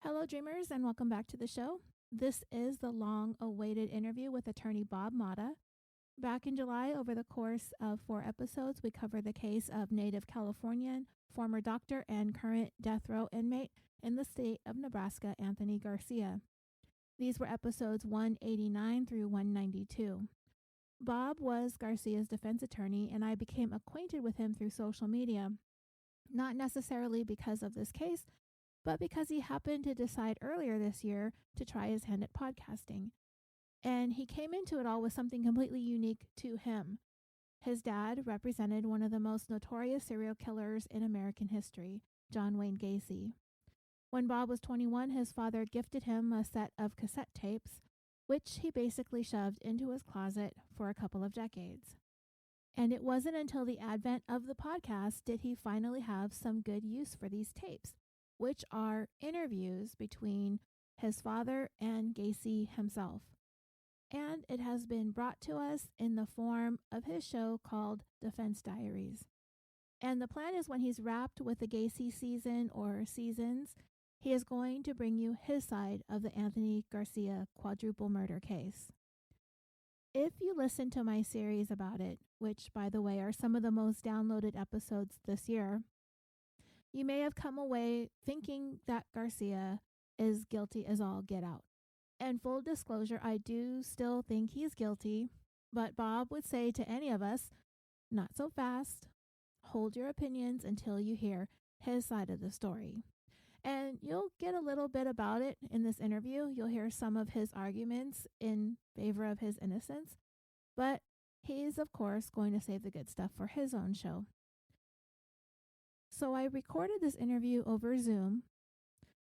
Hello, dreamers, and welcome back to the show. This is the long awaited interview with attorney Bob Motta. Back in July, over the course of 4 episodes, we covered the case of native Californian, former doctor, and current death row inmate in the state of Nebraska, Anthony Garcia. These were episodes 189 through 192. Bob was Garcia's defense attorney, and I became acquainted with him through social media, not necessarily because of this case, but because he happened to decide earlier this year to try his hand at podcasting. And he came into it all with something completely unique to him. His dad represented one of the most notorious serial killers in American history, John Wayne Gacy. When Bob was 21, his father gifted him a set of cassette tapes, which he basically shoved into his closet for a couple of decades. And it wasn't until the advent of the podcast did he finally have some good use for these tapes, which are interviews between his father and Gacy himself. And it has been brought to us in the form of his show called Defense Diaries. And the plan is when he's wrapped with the Gacy season or seasons, he is going to bring you his side of the Anthony Garcia quadruple murder case. If you listen to my series about it, which, by the way, are some of the most downloaded episodes this year, you may have come away thinking that Garcia is guilty as all get out. And full disclosure, I do still think he's guilty, but Bob would say to any of us, not so fast. Hold your opinions until you hear his side of the story. And you'll get a little bit about it in this interview. You'll hear some of his arguments in favor of his innocence, but he's, of course, going to save the good stuff for his own show. So I recorded this interview over Zoom.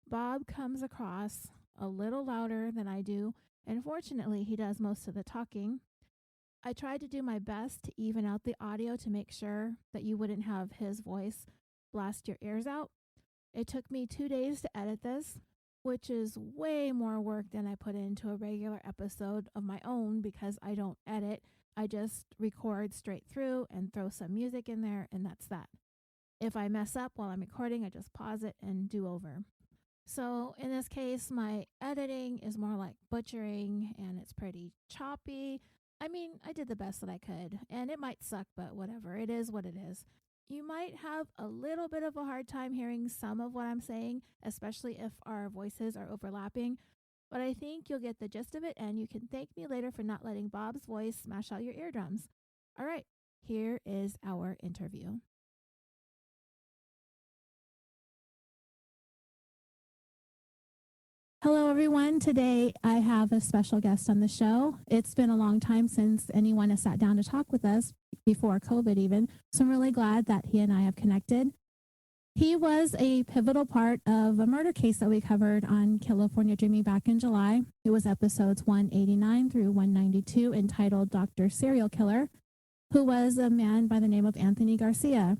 Bob comes across a little louder than I do, and fortunately, he does most of the talking. I tried to do my best to even out the audio to make sure that you wouldn't have his voice blast your ears out. It took me 2 days to edit this, which is way more work than I put into a regular episode of my own because I don't edit. I just record straight through and throw some music in there, and that's that. If I mess up while I'm recording, I just pause it and do over. So in this case, my editing is more like butchering and it's pretty choppy. I mean, I did the best that I could, and it might suck, but whatever. It is what it is. You might have a little bit of a hard time hearing some of what I'm saying, especially if our voices are overlapping, but I think you'll get the gist of it, and you can thank me later for not letting Bob's voice smash out your eardrums. All right, here is our interview. Hello, everyone. Today, I have a special guest on the show. It's been a long time since anyone has sat down to talk with us, before COVID even, so I'm really glad that he and I have connected. He was a pivotal part of a murder case that we covered on California Dreaming back in July. It was episodes 189 through 192, entitled Dr. Serial Killer, who was a man by the name of Anthony Garcia.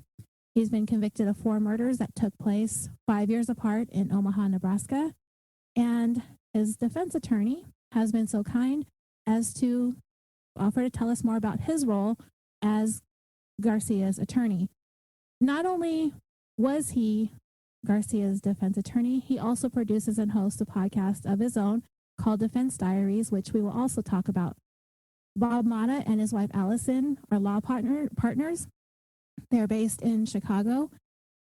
He's been convicted of 4 murders that took place 5 years apart in Omaha, Nebraska. And his defense attorney has been so kind as to offer to tell us more about his role as Garcia's attorney. Not only was he Garcia's defense attorney, he also produces and hosts a podcast of his own called Defense Diaries, which we will also talk about. Bob Motta and his wife Allison are law partners. They're based in Chicago.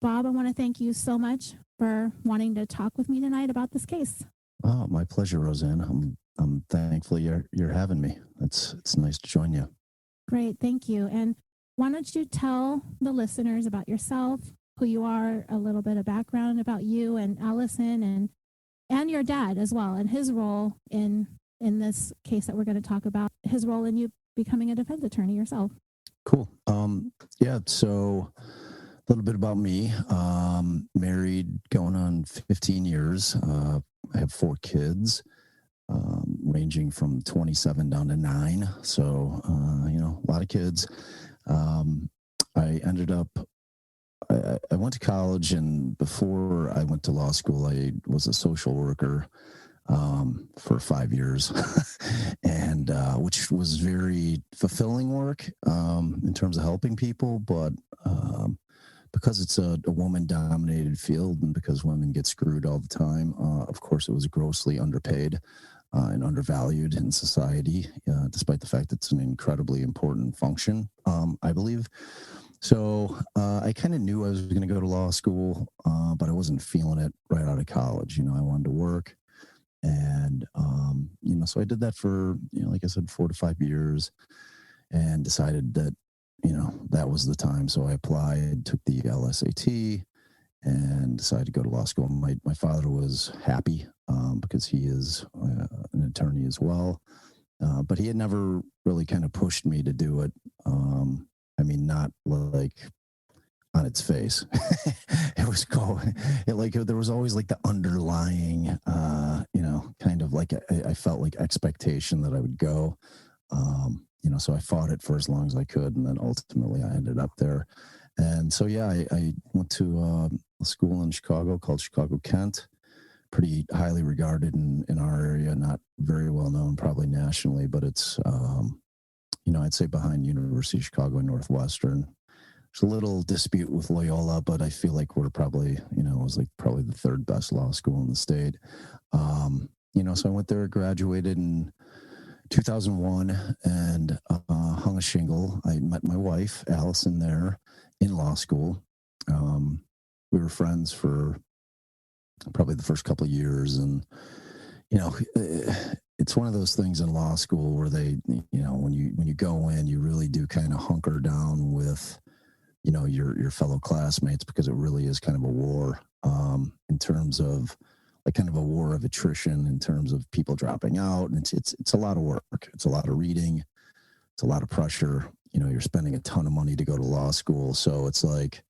Bob, I want to thank you so much for wanting to talk with me tonight about this case. Oh, my pleasure, Roseanne. I'm thankful you're having me. It's nice to join you. Great, thank you. And why don't you tell the listeners about yourself, who you are, a little bit of background about you and Allison and your dad as well, and his role in this case that we're going to talk about, his role in you becoming a defense attorney yourself. Cool. So a little bit about me. Married going on 15 years. I have 4 kids, ranging from 27 down to 9. So, a lot of kids. I ended up, I went to college, and before I went to law school, I was a social worker for 5 years, and which was very fulfilling work in terms of helping people, but because it's a woman-dominated field and because women get screwed all the time, of course, it was grossly underpaid and undervalued in society, despite the fact that it's an incredibly important function, I believe. So I kind of knew I was going to go to law school, but I wasn't feeling it right out of college. I wanted to work. And, so I did that for, like I said, 4 to 5 years and decided that, that was the time. So I applied, took the LSAT and decided to go to law school. My father was happy because he is an attorney as well. But he had never really kind of pushed me to do it. Not like on its face. It was there was always like the underlying, kind of like I felt like expectation that I would go. So I fought it for as long as I could, and then ultimately I ended up there. And so, yeah, I went to a school in Chicago called Chicago Kent, pretty highly regarded in our area, not very well known probably nationally, but it's, I'd say behind University of Chicago and Northwestern. There's a little dispute with Loyola, but I feel like we're probably, it was like probably the third best law school in the state. So I went there, graduated in 2001 and hung a shingle. I met my wife, Allison, there in law school. We were friends for probably the first couple of years. And, it's one of those things in law school where they, when you go in, you really do kind of hunker down with, your fellow classmates, because it really is kind of a war in terms of like kind of a war of attrition in terms of people dropping out. And it's a lot of work. It's a lot of reading. It's a lot of pressure. You're spending a ton of money to go to law school. So it's like,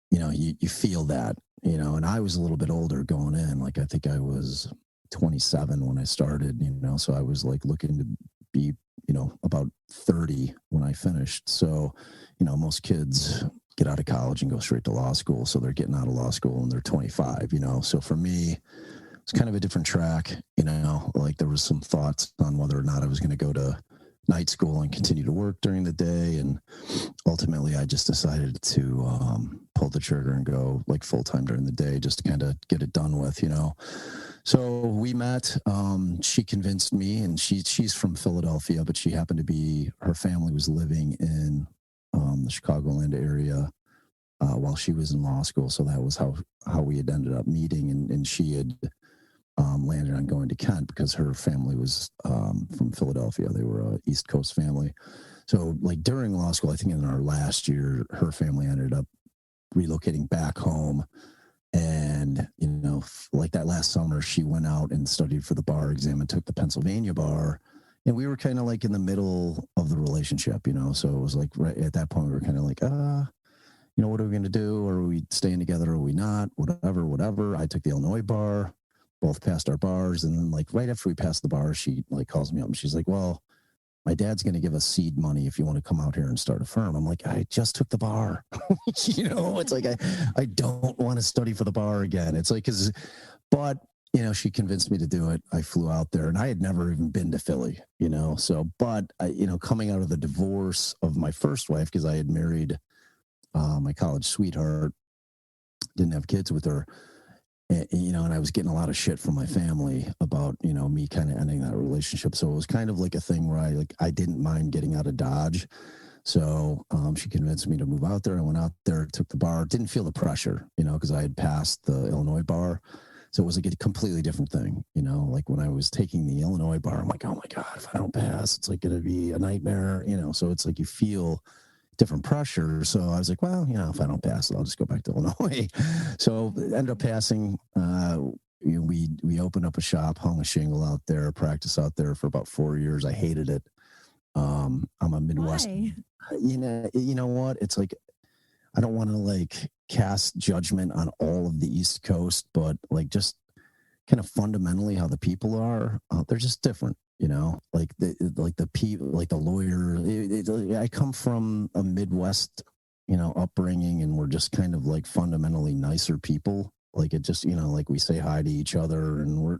you feel that, and I was a little bit older going in. Like, I think I was 27 when I started, so I was like looking to be, about 30 when I finished. So, most kids get out of college and go straight to law school. So they're getting out of law school and they're 25, So for me, it's kind of a different track, like there was some thoughts on whether or not I was going to go to night school and continue to work during the day. And ultimately I just decided to pull the trigger and go like full time during the day, just to kind of get it done with, So we met, she convinced me, and she's from Philadelphia, but she happened to be, her family was living in the Chicagoland area while she was in law school. So that was how we had ended up meeting. And she had landed on going to Kent because her family was from Philadelphia. They were a East Coast family. So like during law school, I think in our last year, her family ended up relocating back home. And, like that last summer, she went out and studied for the bar exam and took the Pennsylvania bar. And we were kind of like in the middle of the relationship, So it was like right at that point, we were kind of like, what are we going to do? Are we staying together? Are we not? Whatever. I took the Illinois bar, both passed our bars. And then like right after we passed the bar, she like calls me up and she's like, well, my dad's going to give us seed money if you want to come out here and start a firm. I'm like, I just took the bar. It's like, I don't want to study for the bar again. It's like, but she convinced me to do it. I flew out there and I had never even been to Philly, but coming out of the divorce of my first wife, because I had married my college sweetheart, didn't have kids with her. And I was getting a lot of shit from my family about, me kind of ending that relationship. So it was kind of like a thing where I didn't mind getting out of Dodge. So she convinced me to move out there. I went out there, took the bar, didn't feel the pressure, because I had passed the Illinois bar. So it was like a completely different thing, like when I was taking the Illinois bar, I'm like, oh my God, if I don't pass, it's like going to be a nightmare, so it's like you feel different pressure. So I was like, well, if I don't pass it, I'll just go back to Illinois. So ended up passing. We opened up a shop, hung a shingle out there, practiced out there for about 4 years. I hated it. I'm a Midwest. Why? You know what? It's like, I don't want to like cast judgment on all of the East Coast, but like just kind of fundamentally how the people are, they're just different. Like the people, like the lawyer. I come from a Midwest, upbringing, and we're just kind of like fundamentally nicer people. Like it just, like we say hi to each other, and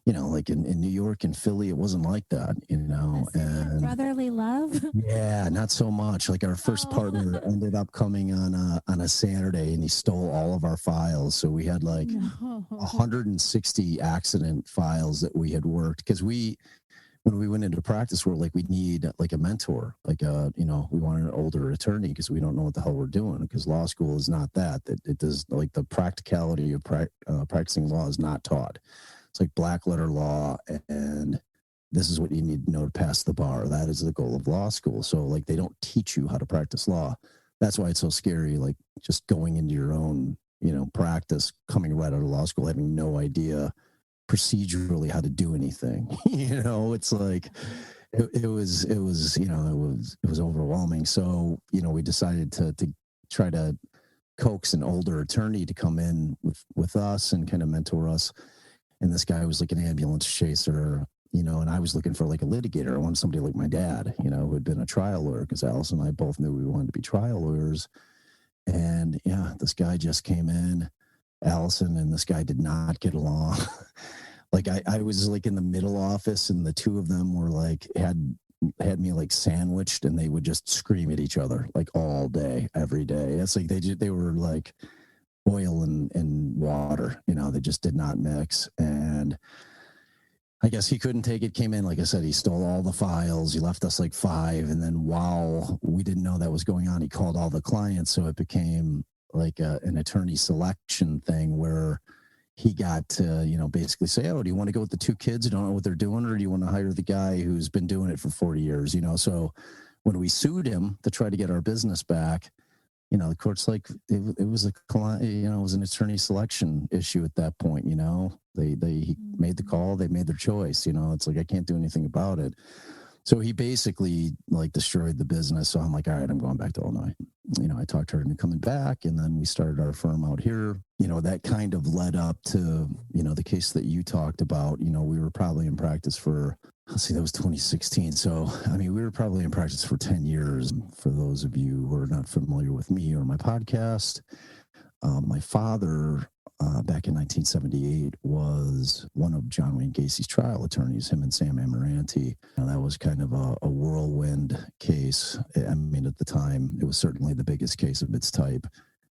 like in New York and Philly, it wasn't like that, That brotherly love. Yeah, not so much. Like our first partner ended up coming on a Saturday, and he stole all of our files. So we had like 160 accident files that we had worked, because when we went into practice, we're like, we need like a mentor, like we want an older attorney, because we don't know what the hell we're doing, because law school is not that it does, like, the practicality of practicing law is not taught. It's like black letter law, and this is what you need to know to pass the bar. That is the goal of law school. So like, they don't teach you how to practice law. That's why it's so scary. Like, just going into your own, practice, coming right out of law school, having no idea procedurally how to do anything. It's like, it was overwhelming. So, we decided to try to coax an older attorney to come in with us and kind of mentor us. And this guy was like an ambulance chaser, and I was looking for like a litigator. I wanted somebody like my dad, who had been a trial lawyer, because Alice and I both knew we wanted to be trial lawyers. And yeah, this guy just came in. Allison and this guy did not get along. Like I was like in the middle office, and the two of them were like, had me like sandwiched, and they would just scream at each other like all day, every day. It's like they were like oil and water, they just did not mix. And I guess he couldn't take it, came in, like I said, he stole all the files. He left us like 5. And then while we didn't know that was going on, he called all the clients. So it became like an attorney selection thing, where he got to, basically say, oh, do you want to go with the 2 kids who don't know what they're doing, or do you want to hire the guy who's been doing it for 40 years? So when we sued him to try to get our business back, the court's like, it was it was an attorney selection issue at that point. He made the call, they made their choice. It's like, I can't do anything about it. So he basically like destroyed the business. So I'm like, all right, I'm going back to Illinois. I talked her into coming back, and then we started our firm out here. That kind of led up to, the case that you talked about. We were probably in practice for, let's see, that was 2016. So, we were probably in practice for 10 years. For those of you who are not familiar with me or my podcast, my father, back in 1978, was one of John Wayne Gacy's trial attorneys, him and Sam Amoranti. That was kind of a whirlwind case. At the time, it was certainly the biggest case of its type.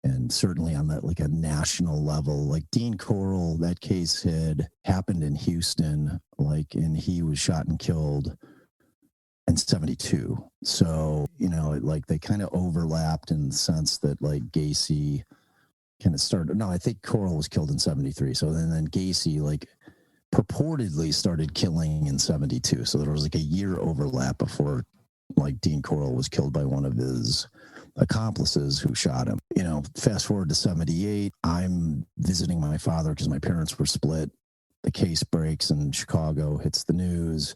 And certainly on that, like a national level, like Dean Corll, that case had happened in Houston, and he was shot and killed in 72. So, they kind of overlapped in the sense that like Gacy kind of started. No, I think Corll was killed in 73. So then Gacy like purportedly started killing in 72. So there was like a year overlap before like Dean Corll was killed by one of his accomplices who shot him. Fast forward to 78, I'm visiting my father because my parents were split. The case breaks in Chicago, hits the news,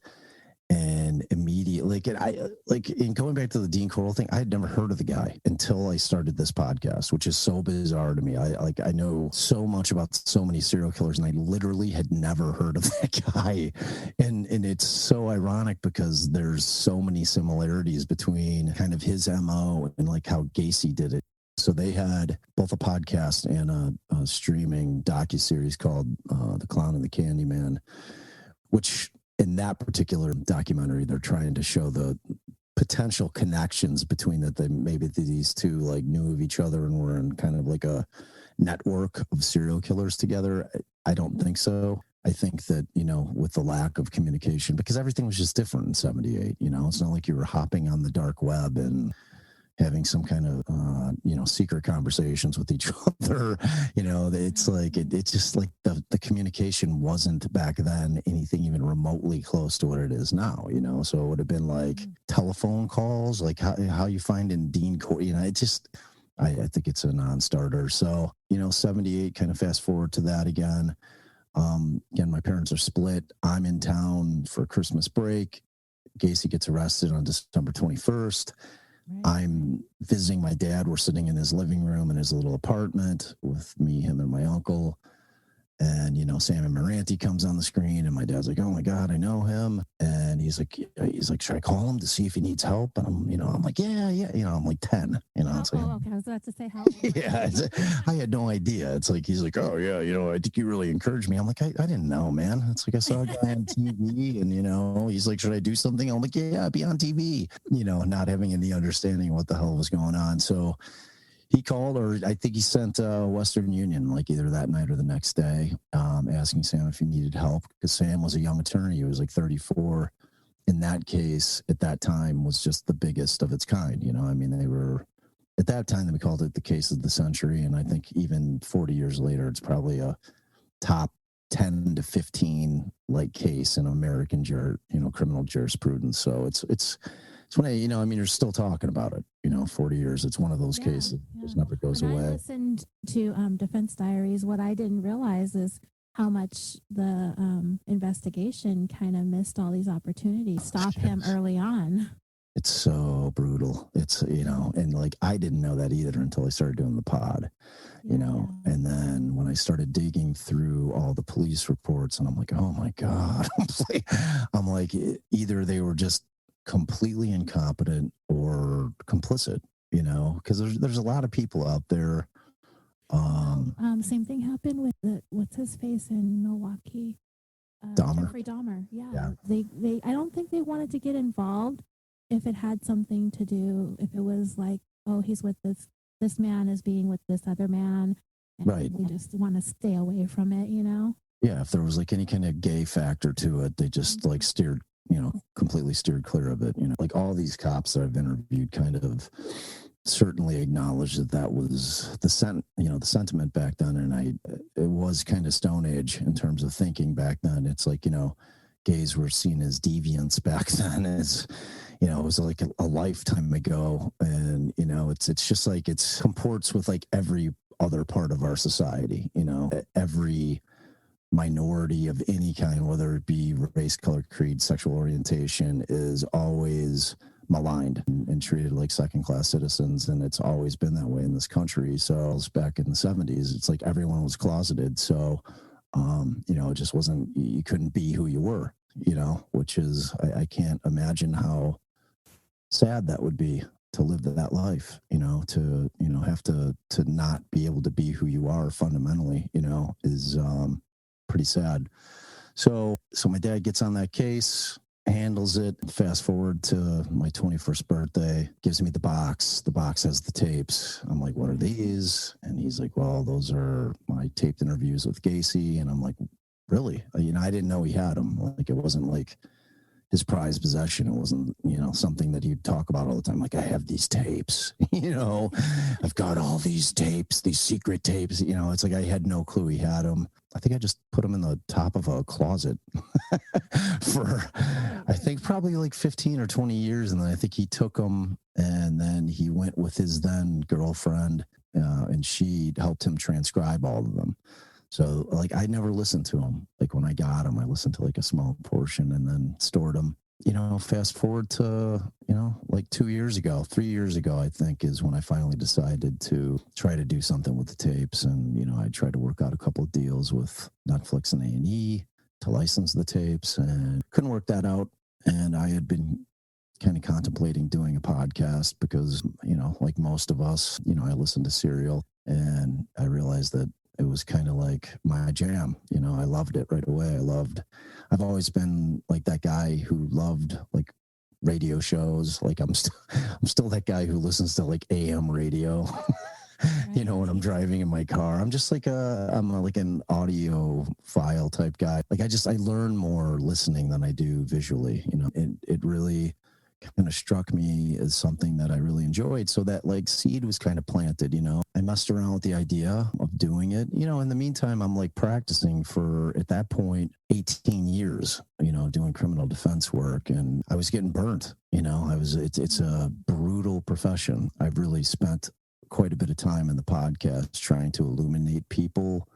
and immediately, in going back to the Dean Corll thing, I had never heard of the guy until I started this podcast, which is so bizarre to me. I know so much about so many serial killers, and I literally had never heard of that guy. And it's so ironic because there's so many similarities between kind of his MO and like how Gacy did it. So they had both a podcast and a streaming docuseries called The Clown and the Candyman, which in that particular documentary, they're trying to show the potential connections between that. Maybe these two like knew of each other and were in kind of like a network of serial killers together. I don't think so. I think that, with the lack of communication, because everything was just different in 78, it's not like you were hopping on the dark web and having some kind of, secret conversations with each other. It's like, it's just like the communication wasn't back then anything even remotely close to what it is now, so it would have been like telephone calls, like how you find in Dean Corll, it just, I think it's a non-starter. So, 78, kind of fast forward to that again. Again, my parents are split. I'm in town for Christmas break. Gacy gets arrested on December 21st. Right. I'm visiting my dad. We're sitting in his living room in his little apartment with me, him, and my uncle. And, Sammy Moranti comes on the screen, and my dad's like, oh my God, I know him. And he's like, should I call him to see if he needs help? And I'm like, yeah. I'm like 10, it's like, okay. I was about to say how. yeah, I had no idea. It's like, he's like, oh yeah, I think you really encouraged me. I'm like, I didn't know, man. It's like, I saw a guy on TV, and he's like, should I do something? I'm like, yeah, be on TV, not having any understanding what the hell was going on. So he called, or I think he sent Western Union, like either that night or the next day, asking Sam if he needed help, because Sam was a young attorney. He was like 34. In that case, at that time, was just the biggest of its kind. They were, at that time, we called it the case of the century. And I think even 40 years later, it's probably a top 10 to 15 like case in American criminal jurisprudence. So it's when you're still talking about it, 40 years. It's one of those cases that just never goes away. I listened to Defense Diaries. What I didn't realize is how much the investigation kind of missed all these opportunities, stop him early on. It's so brutal. It's, and like, I didn't know that either until I started doing the pod, and then when I started digging through all the police reports, and I'm like, oh my God, I'm like, either they were just completely incompetent or complicit, because there's a lot of people out there. Same thing happened with what's his face in Milwaukee, Jeffrey Dahmer. Yeah. They I don't think they wanted to get involved if it had something to do, if it was like, oh, he's with this man is being with this other man, and right? We just want to stay away from it, Yeah, if there was like any kind of gay factor to it, they just like steered, completely steered clear of it. Like all these cops that I've interviewed kind of certainly acknowledged that was the sentiment back then. And it was kind of Stone Age in terms of thinking back then. It's like, gays were seen as deviants back then. It was like a lifetime ago. And, it's just like, it's comports with like every other part of our society, every minority of any kind, whether it be race, color, creed, sexual orientation, is always maligned and treated like second-class citizens, and it's always been that way in this country. So back in the 70s, it's like everyone was closeted. So, it just wasn't, you couldn't be who you were, which is, I can't imagine how sad that would be to live that life, to, have to not be able to be who you are fundamentally, is pretty sad. So my dad gets on that case, handles it. Fast forward to my 21st birthday, gives me the box. The box has the tapes. I'm like, what are these? And he's like, well, those are my taped interviews with Gacy. And I'm like, really? I didn't know he had them. Like, it wasn't like his prized possession. It wasn't, something that he'd talk about all the time. Like, I have these tapes, I've got all these tapes, these secret tapes, it's like I had no clue he had them. I think I just put them in the top of a closet for, I think, probably like 15 or 20 years. And then I think he took them, and then he went with his then girlfriend, and she helped him transcribe all of them. So, like, I never listened to them. Like, when I got them, I listened to like a small portion and then stored them. Fast forward to, like 3 years ago, I think, is when I finally decided to try to do something with the tapes. And, I tried to work out a couple of deals with Netflix and A&E to license the tapes, and couldn't work that out. And I had been kind of contemplating doing a podcast because, like most of us, I listened to Serial, and I realized that it was kind of like my jam. I loved it right away. I've always been like that guy who loved like radio shows. Like I'm still that guy who listens to like AM radio, when I'm driving in my car. I'm just like like an audio file type guy. Like I learn more listening than I do visually, it really kind of struck me as something that I really enjoyed. So that like seed was kind of planted, I messed around with the idea of doing it. In the meantime, I'm like practicing for, at that point, 18 years, doing criminal defense work. And I was getting burnt, it's a brutal profession. I've really spent quite a bit of time in the podcast trying to illuminate people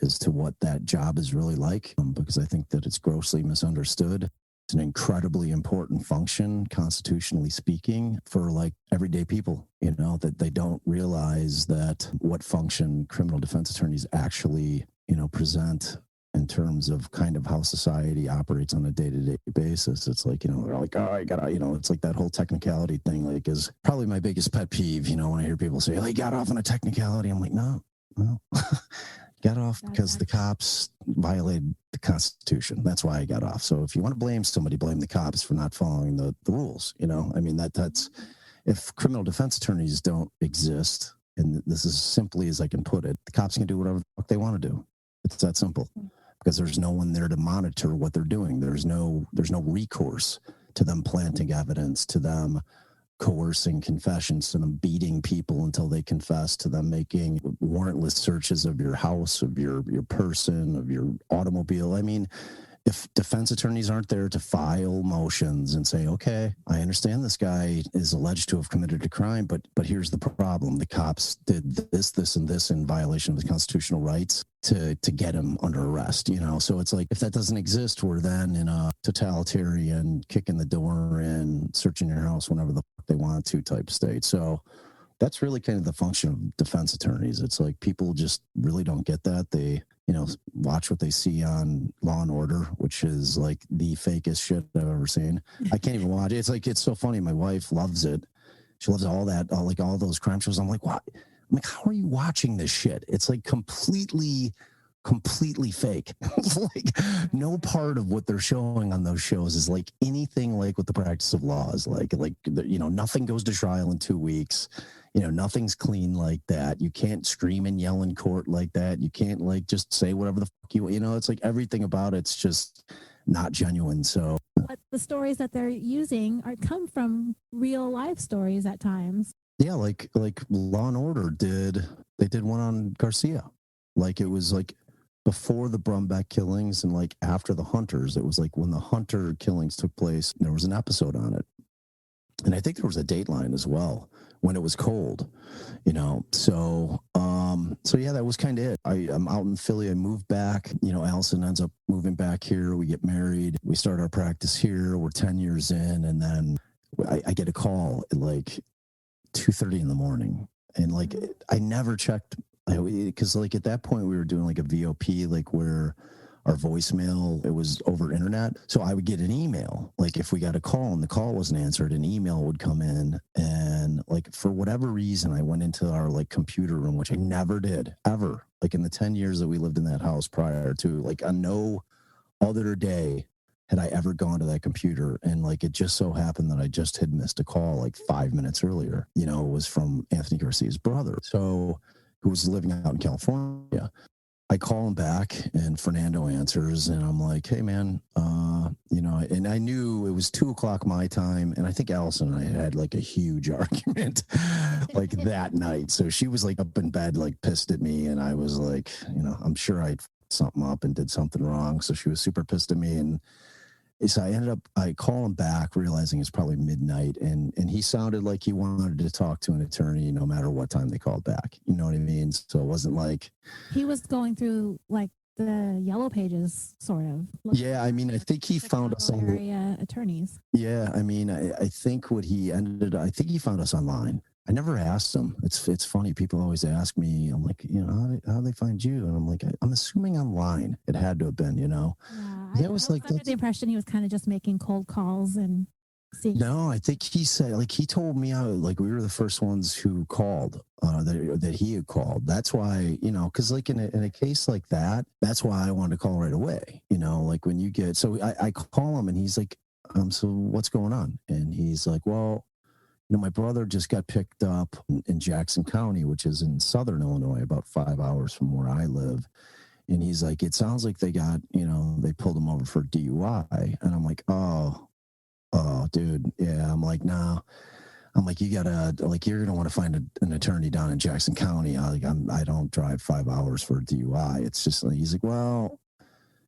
as to what that job is really like, because I think that it's grossly misunderstood. It's an incredibly important function, constitutionally speaking, for like everyday people, that they don't realize that what function criminal defense attorneys actually, present in terms of kind of how society operates on a day-to-day basis. It's like, they're like, oh, I gotta, it's like that whole technicality thing, like, is probably my biggest pet peeve, when I hear people say, oh, he got off on a technicality. I'm like, no. Got off because the cops violated the Constitution. That's why I got off. So if you want to blame somebody, blame the cops for not following the rules. I mean, that's if criminal defense attorneys don't exist, and this is simply as I can put it, the cops can do whatever the fuck they want to do. It's that simple, because there's no one there to monitor what they're doing. There's no recourse to them planting evidence, to them coercing confessions, to them beating people until they confess, to them making warrantless searches of your house, of your person, of your automobile. I mean, if defense attorneys aren't there to file motions and say, okay, I understand this guy is alleged to have committed a crime, but here's the problem. The cops did this, and this in violation of his constitutional rights to get him under arrest, So it's like, if that doesn't exist, we're then in a totalitarian kicking the door in, searching your house whenever the fuck they want to type state. So that's really kind of the function of defense attorneys. It's like people just really don't get that. They, watch what they see on Law and Order, which is like the fakest shit I've ever seen. I can't even watch it. It's like, it's so funny. My wife loves it. She loves all that, all those crime shows. I'm like, what? I'm like, how are you watching this shit? It's like completely fake. Like no part of what they're showing on those shows is like anything like what the practice of law is like, nothing goes to trial in 2 weeks. Nothing's clean like that. You can't scream and yell in court like that. You can't like just say whatever the fuck you, it's like everything about it's just not genuine. So but the stories that they're using come from real life stories at times. Yeah, like Law and Order did one on Garcia. Like it was like before the Brumback killings and like after the Hunters. It was like when the Hunter killings took place, there was an episode on it. And I think there was a Dateline as well when it was cold, So yeah, that was kind of it. I'm out in Philly. I moved back. Allison ends up moving back here. We get married. We start our practice here. We're 10 years in, and then I get a call at like 2:30 in the morning, and like I never checked because like at that point we were doing like a VOP, like where our voicemail, it was over internet. So I would get an email, like if we got a call and the call wasn't answered, an email would come in. And like, for whatever reason, I went into our like computer room, which I never did ever. Like in the 10 years that we lived in that house prior to, like on no other day had I ever gone to that computer. And like, it just so happened that I just had missed a call like 5 minutes earlier, it was from Anthony Garcia's brother. So who was living out in California. I call him back and Fernando answers and I'm like, hey man, and I knew it was 2:00 my time. And I think Allison and I had like a huge argument like that night. So she was like up in bed, like pissed at me. And I was like, I'm sure I'd something up and did something wrong. So she was super pissed at me. And so I call him back, realizing it's probably midnight. And he sounded like he wanted to talk to an attorney no matter what time they called back. You know what I mean? So it wasn't like he was going through like the yellow pages, sort of. Yeah, I mean, I think he found us on area attorneys. Yeah, I mean, I think I think he found us online. I never asked him. It's funny. People always ask me, I'm like, how they find you? And I'm like, I'm assuming online. It had to have been, Yeah, I was like, under the impression he was kind of just making cold calls and seeing. No, I think he said, like, he told me, like, we were the first ones who called, that he had called. That's why, because like in a case like that, that's why I wanted to call right away. Like when you get, so I call him and he's like, so what's going on? And he's like, well, my brother just got picked up in Jackson County, which is in southern Illinois, about 5 hours from where I live. And he's like, it sounds like they got, they pulled him over for DUI. And I'm like, oh, dude. Yeah. I'm like, nah. I'm like, you're going to want to find an attorney down in Jackson County. I don't drive 5 hours for a DUI. It's just like, he's like, well,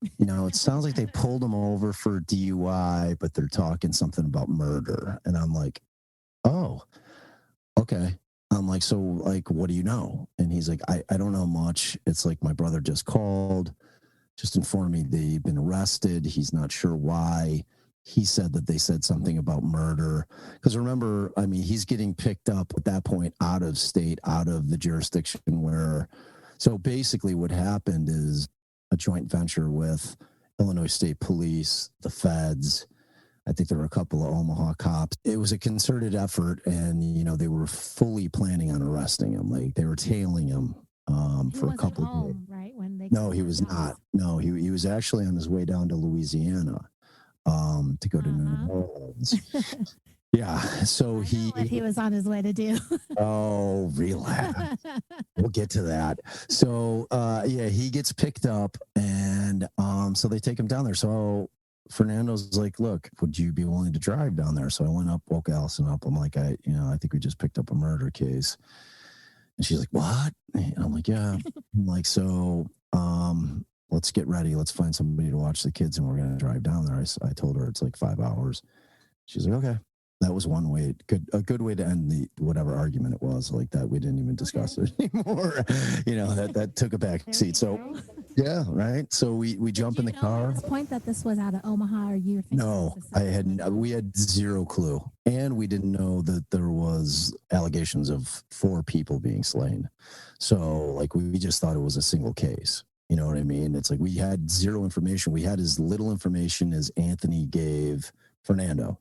it sounds like they pulled him over for DUI, but they're talking something about murder. And I'm like, oh, okay. I'm like, so like, what do you know? And he's like, I don't know much. It's like my brother just called, just informed me they've been arrested. He's not sure why. He said that they said something about murder. Because remember, I mean, he's getting picked up at that point out of state, out of the jurisdiction where. So basically what happened is a joint venture with Illinois State Police, the feds. I think there were a couple of Omaha cops. It was a concerted effort, and they were fully planning on arresting him. Like, they were tailing him for a couple of days. Right when they No, he was not. No, he was actually on his way down to Louisiana to go to New Orleans. Yeah, so he was on his way to do. Oh, relax. We'll get to that. So he gets picked up, and so they take him down there. So Fernando's like, look, would you be willing to drive down there? So I went up, woke Allison up. I'm like, I think we just picked up a murder case. And she's like, what? And I'm like, yeah. I'm like, so let's get ready. Let's find somebody to watch the kids, and we're going to drive down there. I told her it's like 5 hours. She's like, okay. That was one way, a good way to end the whatever argument it was, like that. We didn't even discuss it anymore. That took a back seat. So, yeah, right. So we jump in the car. At this point that this was out of Omaha, or you were thinking? No, we had zero clue, and we didn't know that there was allegations of 4 people being slain. So, like, we just thought it was a single case. You know what I mean? It's like we had zero information. We had as little information as Anthony gave Fernando.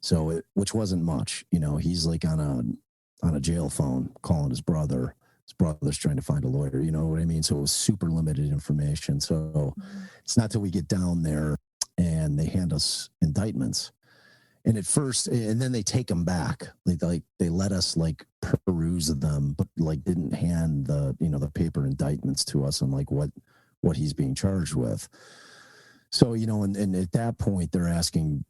So, which wasn't much. He's like on a jail phone calling his brother. His brother's trying to find a lawyer. You know what I mean? So it was super limited information. So it's not till we get down there and they hand us indictments. And at first, and then they take them back. They let us like peruse them, but like didn't hand the paper indictments to us on like what he's being charged with. So and at that point they're asking,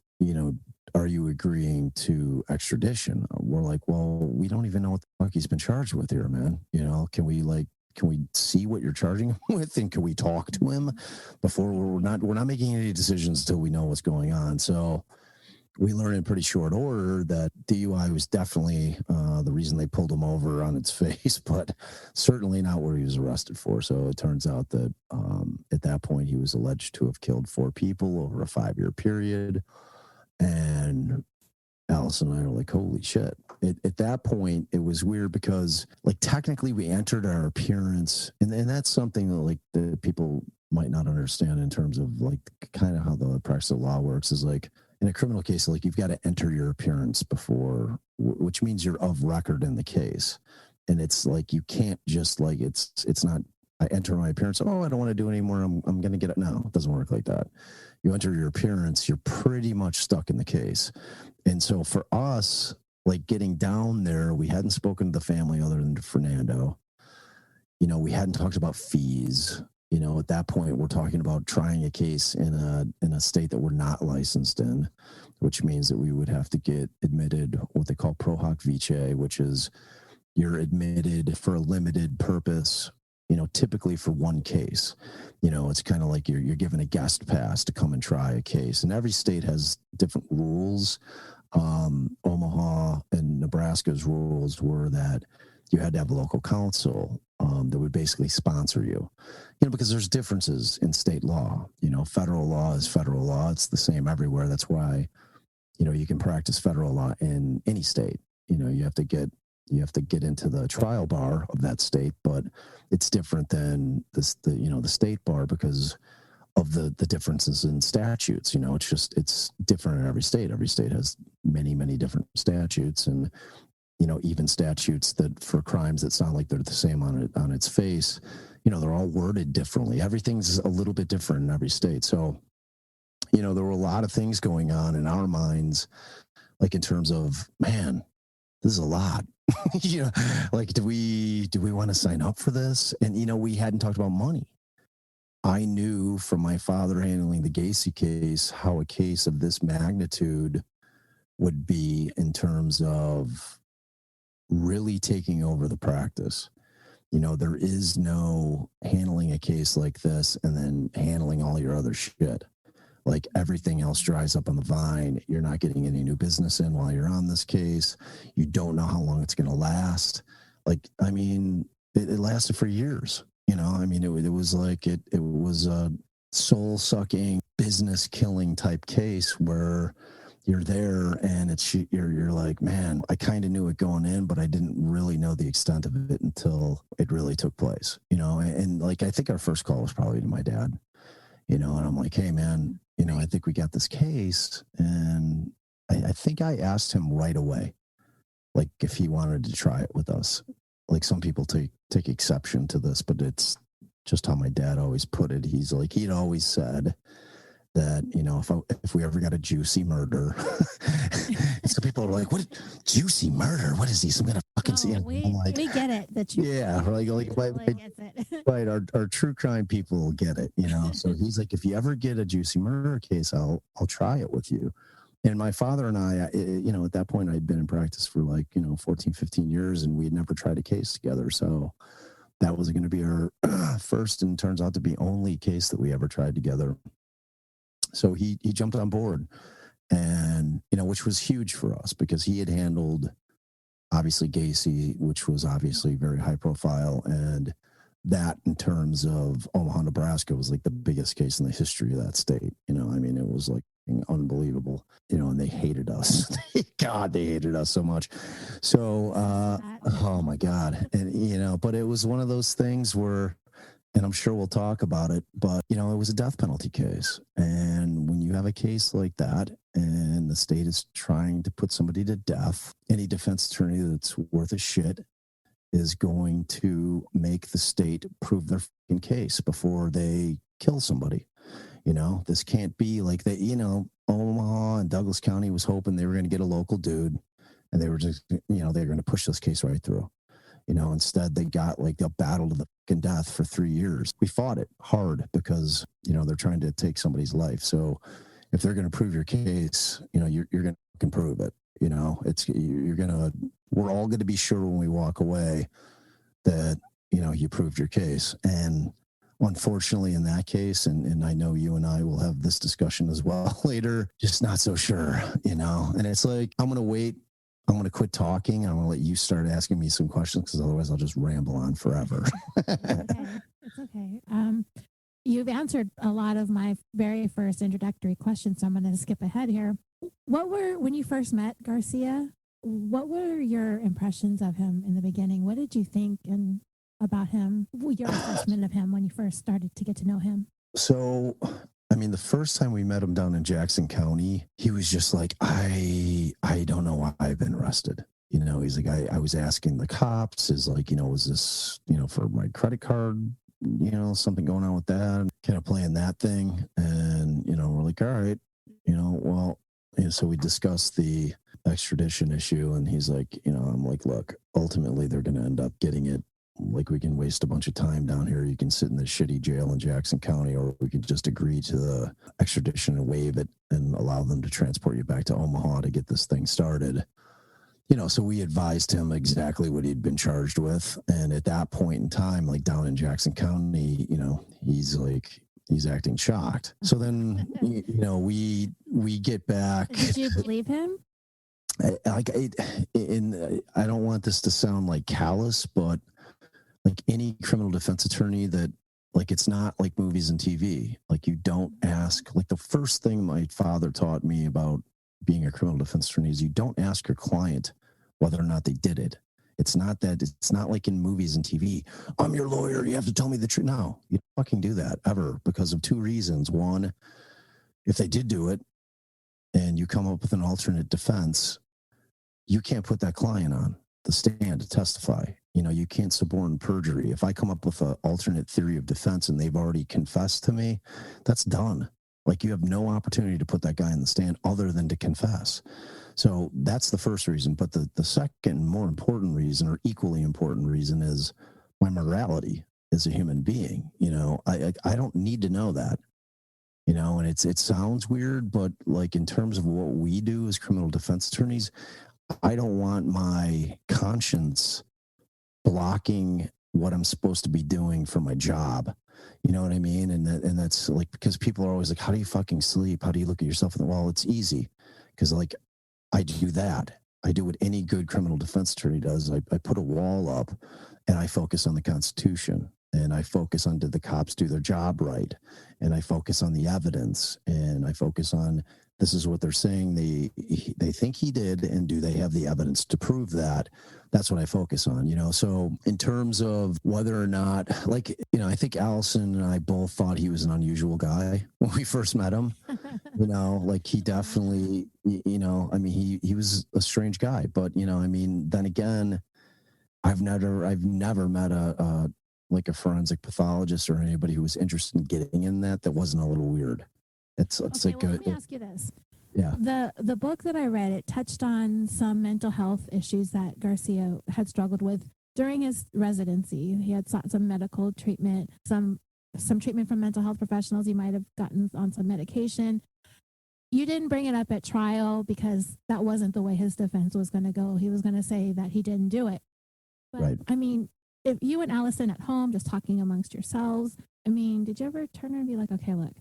are you agreeing to extradition? We're like, well, we don't even know what the fuck he's been charged with here, man. Can we see what you're charging him with, and can we talk to him before we're not making any decisions until we know what's going on? So we learned in pretty short order that DUI was definitely the reason they pulled him over on its face, but certainly not what he was arrested for. So it turns out that at that point he was alleged to have killed 4 people over a 5-year period. And Allison and I were like, holy shit. At that point, it was weird because, like, technically we entered our appearance, and that's something that, like, the people might not understand in terms of, like, kind of how the practice of law works is, like, in a criminal case, like, you've got to enter your appearance before, which means you're of record in the case. And it's like, you can't just, like, it's not, I enter my appearance, I don't want to do it anymore, I'm going to get it. No, it doesn't work like that. You enter your appearance, you're pretty much stuck in the case. And so for us, like, getting down there, we hadn't spoken to the family other than to Fernando. We hadn't talked about fees. At that point, we're talking about trying a case in a state that we're not licensed in, which means that we would have to get admitted what they call pro hoc vice, which is you're admitted for a limited purpose, typically for one case. It's kind of like you're given a guest pass to come and try a case. And every state has different rules. Omaha and Nebraska's rules were that you had to have a local counsel that would basically sponsor you, because there's differences in state law. Federal law is federal law. It's the same everywhere. That's why, you can practice federal law in any state. You have to get into the trial bar of that state, but it's different than the state bar because of the differences in statutes. It's different in every state. Every state has many, many different statutes, and even statutes that for crimes that sound like they're the same on its face, they're all worded differently. Everything's a little bit different in every state. So, there were a lot of things going on in our minds, like in terms of, man, this is a lot. Like, do we want to sign up for this? And, we hadn't talked about money. I knew from my father handling the Gacy case how a case of this magnitude would be in terms of really taking over the practice. There is no handling a case like this and then handling all your other shit. Like, everything else dries up on the vine. You're not getting any new business in while you're on this case. You don't know how long it's going to last. Like, I mean, it lasted for years. It was like it was a soul-sucking, business-killing type case where, you're there and you're like, man, I kind of knew it going in, but I didn't really know the extent of it until it really took place, and like, I think our first call was probably to my dad, and I'm like, hey man, I think we got this case. And I think I asked him right away, like if he wanted to try it with us. Like some people take exception to this, but it's just how my dad always put it. He's like, he'd always said that, if we ever got a juicy murder, so people are like, what, juicy murder? What is he? Some kind of fucking scene? We get it. That you, yeah, right. Our true crime people get it, So he's like, if you ever get a juicy murder case, I'll try it with you. And my father and I, at that point, I'd been in practice for 14, 15 years, and we had never tried a case together. So that was going to be our first, and turns out to be only case that we ever tried together. So he jumped on board, and, which was huge for us because he had handled, obviously, Gacy, which was obviously very high profile. And that, in terms of Omaha, Nebraska, was like the biggest case in the history of that state. It was like unbelievable, and they hated us. God, they hated us so much. So, oh my God. And, but it was one of those things where, and I'm sure we'll talk about it, but, it was a death penalty case. And when you have a case like that and the state is trying to put somebody to death, any defense attorney that's worth a shit is going to make the state prove their fucking case before they kill somebody. This can't be like that. Omaha and Douglas County was hoping they were going to get a local dude, and they were just, they were going to push this case right through. Instead they got like a battle to the fucking death for 3 years. We fought it hard because, they're trying to take somebody's life. So if they're going to prove your case, you're going to prove it. We're all going to be sure when we walk away that, you proved your case. And unfortunately in that case, and I know you and I will have this discussion as well later, just not so sure, and it's like, I'm going to wait. I'm going to quit talking. I'm going to let you start asking me some questions, because otherwise I'll just ramble on forever. It's okay. You've answered a lot of my very first introductory questions, so I'm going to skip ahead here. When you first met Garcia, what were your impressions of him in the beginning? What did you think about him? Your assessment of him when you first started to get to know him? So, the first time we met him down in Jackson County, he was just like, I don't know why I've been arrested. He's like, I was asking the cops, is like, was this, for my credit card, something going on with that, kind of playing that thing. And, we're like, all right, well, so we discussed the extradition issue, and he's like, I'm like, look, ultimately they're going to end up getting it. Like, we can waste a bunch of time down here. You can sit in this shitty jail in Jackson County, or we could just agree to the extradition and waive it and allow them to transport you back to Omaha to get this thing started. So we advised him exactly what he'd been charged with. And at that point in time, like down in Jackson County, he's acting shocked. So then, we get back. Did you believe him? I don't want this to sound like callous, but like any criminal defense attorney that, like, it's not like movies and TV. Like, you don't ask, like, the first thing my father taught me about being a criminal defense attorney is you don't ask your client whether or not they did it. It's not like in movies and TV. I'm your lawyer, you have to tell me the truth. No, you don't fucking do that ever, because of two reasons. One, if they did do it and you come up with an alternate defense, you can't put that client on the stand to testify. You can't suborn perjury. If I come up with an alternate theory of defense and they've already confessed to me, that's done. Like, you have no opportunity to put that guy in the stand other than to confess. So that's the first reason. But the second more important reason, or equally important reason, is my morality as a human being. I don't need to know that. And it sounds weird, but like, in terms of what we do as criminal defense attorneys, I don't want my conscience blocking what I'm supposed to be doing for my job. You know what I mean? And that's like, because people are always like, how do you fucking sleep? How do you look at yourself? Well, it's easy, because like, I do that. I do what any good criminal defense attorney does. I put a wall up and I focus on the Constitution. and I focus on, did the cops do their job right? And I focus on the evidence, and I focus on, this is what they're saying they think he did, and do they have the evidence to prove that? That's what I focus on, you know. So in terms of whether or not, like, you know, I think Allison and I both thought he was an unusual guy when we first met him. You know, like, he definitely, you know, I mean, he was a strange guy, but, you know, I mean, then again, I've never met a like a forensic pathologist or anybody who was interested in getting in that wasn't a little weird. It's okay, like, well, let me ask you this. Yeah. The book that I read, it touched on some mental health issues that Garcia had struggled with during his residency. He had sought some medical treatment, some treatment from mental health professionals. He might have gotten on some medication. You didn't bring it up at trial because that wasn't the way his defense was going to go. He was going to say that he didn't do it. But, right. I mean, if you and Allison at home just talking amongst yourselves, I mean, did you ever turn and be like, okay, look,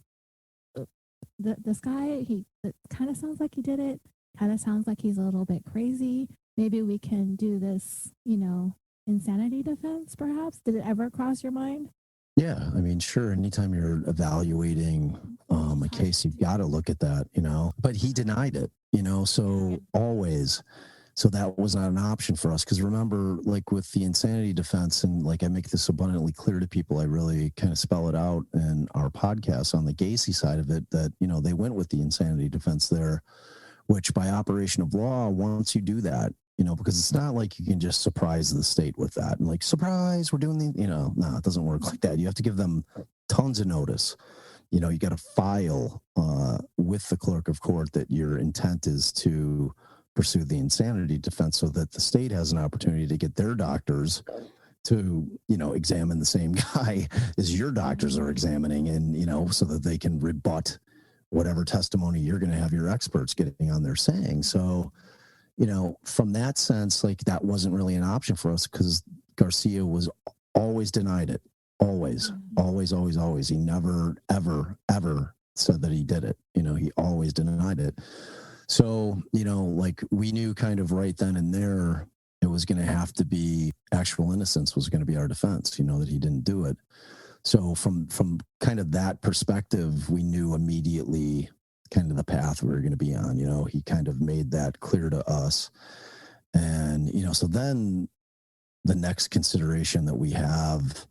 this guy, it kind of sounds like he did it, kind of sounds like he's a little bit crazy. Maybe we can do this, you know, insanity defense, perhaps? Did it ever cross your mind? Yeah, I mean, sure. Anytime you're evaluating a case, you've got to look at that, you know. But he denied it, you know, so always. So that was not an option for us. Because remember, like with the insanity defense, and like I make this abundantly clear to people, I really kind of spell it out in our podcast on the Gacy side of it, that, you know, they went with the insanity defense there, which by operation of law, once you do that, you know, because it's not like you can just surprise the state with that and like, surprise, we're doing the, you know, no, it doesn't work like that. You have to give them tons of notice. You know, you got to file with the clerk of court that your intent is to pursue the insanity defense, so that the state has an opportunity to get their doctors to, you know, examine the same guy as your doctors are examining, and, you know, so that they can rebut whatever testimony you're going to have your experts getting on there saying. So, you know, from that sense, like, that wasn't really an option for us, because Garcia was always denied it. Always. He never, ever said that he did it. You know, he always denied it. So, you know, like, we knew kind of right then and there it was going to have to be actual innocence was going to be our defense, you know, that he didn't do it. So from kind of that perspective, we knew immediately kind of the path we were going to be on. You know, he kind of made that clear to us. And, you know, so then the next consideration that we have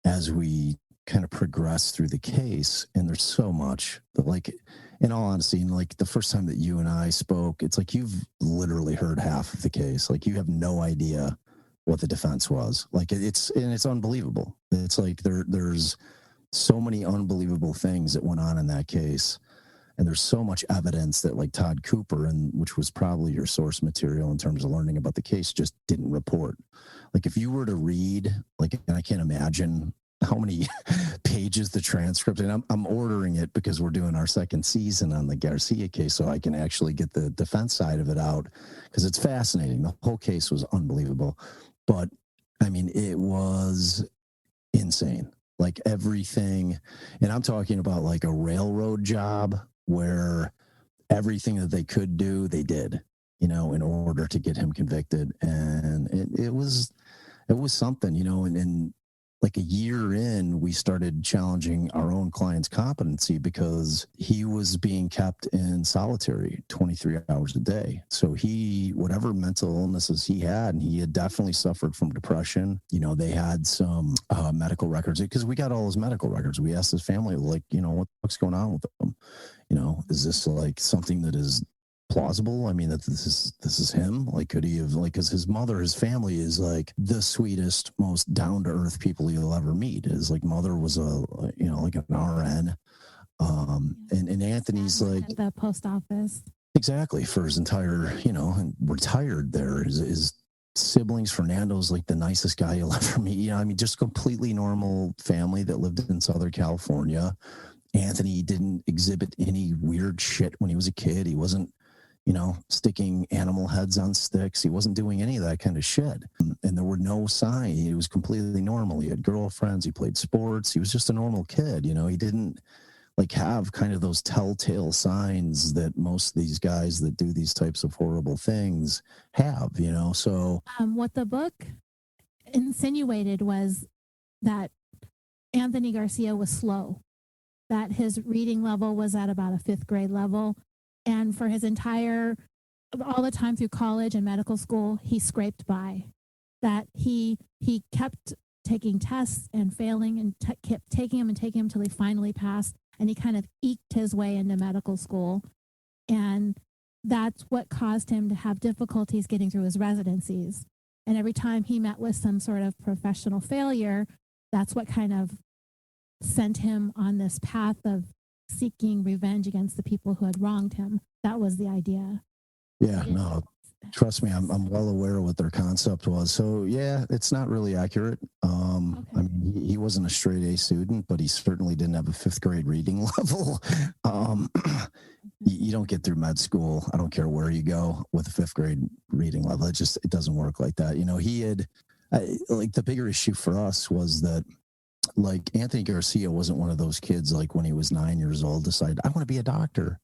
as we kind of progress through the case, and there's so much that, like, in all honesty, and like the first time that you and I spoke, it's like you've literally heard half of the case. Like, you have no idea what the defense was. Like, it's unbelievable. It's like there's so many unbelievable things that went on in that case. And there's so much evidence that, like, Todd Cooper, and which was probably your source material in terms of learning about the case, just didn't report. Like, if you were to read, like, and I can't imagine how many pages the transcript, and I'm ordering it because we're doing our second season on the Garcia case, so I can actually get the defense side of it out, because it's fascinating. The whole case was unbelievable. But I mean, it was insane. Like, everything, and I'm talking about like a railroad job where everything that they could do, they did, you know, in order to get him convicted. And it was something, you know, and like a year in, we started challenging our own client's competency, because he was being kept in solitary 23 hours a day. So whatever mental illnesses he had, and he had definitely suffered from depression. You know, they had some medical records, because we got all his medical records. We asked his family, like, you know, what's going on with him? You know, is this like something that is plausible? I mean, that this is him? Like, could he have, like, because his family is like the sweetest, most down to earth people you'll ever meet. His like mother was like an RN, and Anthony's like at the post office, exactly, for his entire, you know, and retired there. His siblings, Fernando's like the nicest guy you'll ever meet. You know, I mean, just completely normal family that lived in Southern California. Anthony didn't exhibit any weird shit when he was a kid. He wasn't, you know, sticking animal heads on sticks. He wasn't doing any of that kind of shit. And there were no signs. He was completely normal. He had girlfriends. He played sports. He was just a normal kid. You know, he didn't like have kind of those telltale signs that most of these guys that do these types of horrible things have, you know. So what the book insinuated was that Anthony Garcia was slow, that his reading level was at about a 5th grade level. And for his all the time through college and medical school, he scraped by. That he kept taking tests and failing and kept taking them until he finally passed. And he kind of eked his way into medical school. And that's what caused him to have difficulties getting through his residencies. And every time he met with some sort of professional failure, that's what kind of sent him on this path of seeking revenge against the people who had wronged him. That was the idea. Yeah, no, trust me, I'm well aware of what their concept was. So yeah, it's not really accurate. I mean, he wasn't a straight A student, but he certainly didn't have a 5th grade reading level. You don't get through med school, I don't care where you go, with a 5th grade reading level. It doesn't work like that. He had like the bigger issue for us was that, like, Anthony Garcia wasn't one of those kids, like when he was 9 years old, decided, I want to be a doctor.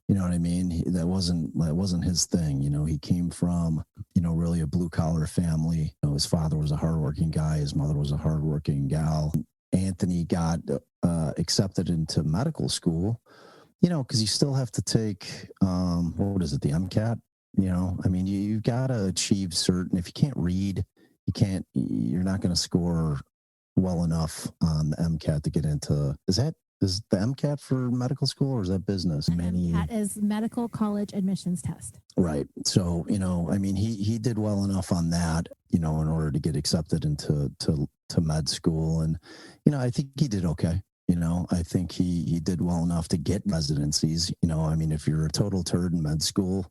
You know what I mean? That wasn't his thing. He came from, really a blue collar family. His father was a hardworking guy. His mother was a hardworking gal. Anthony got accepted into medical school, because you still have to take, what is it, the MCAT? I mean, you've got to achieve certain, if you can't read, you're not going to score well enough on the MCAT to get into, is the MCAT for medical school, or is that business? MCAT is medical college admissions test. Right. So, I mean, he did well enough on that, in order to get accepted into med school. And, I think he did okay. I think he did well enough to get residencies. I mean, if you're a total turd in med school,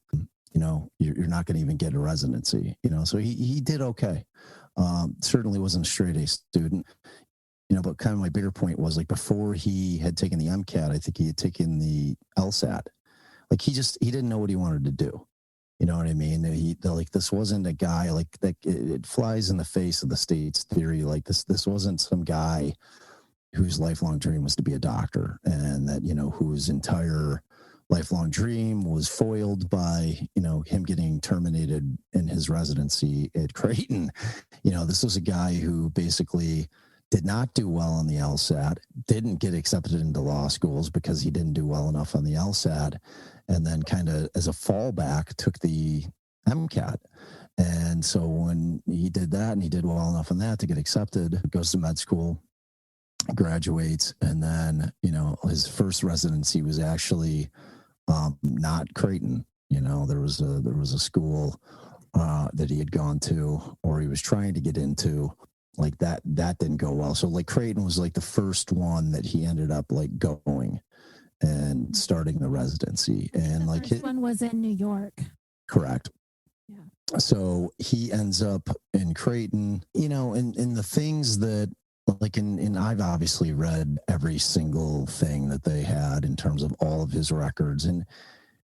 you're not going to even get a residency, so he did okay. Certainly wasn't a straight A student. But kind of my bigger point was, like, before he had taken the MCAT, I think he had taken the LSAT. Like, he didn't know what he wanted to do. You know what I mean? This wasn't a guy like that. It flies in the face of the state's theory. Like, this wasn't some guy whose lifelong dream was to be a doctor, and that, whose entire lifelong dream was foiled by, him getting terminated in his residency at Creighton. This was a guy who basically did not do well on the LSAT, didn't get accepted into law schools because he didn't do well enough on the LSAT, and then kind of as a fallback took the MCAT. And so when he did that and he did well enough on that to get accepted, goes to med school, graduates, and then, his first residency was actually not Creighton. There was a school that he had gone to, or he was trying to get into. Like that didn't go well. So, like, Creighton was like the first one that he ended up like going and starting the residency. And the like first one was in New York. Correct. Yeah. So he ends up in Creighton, and the things that, like, and I've obviously read every single thing that they had in terms of all of his records, and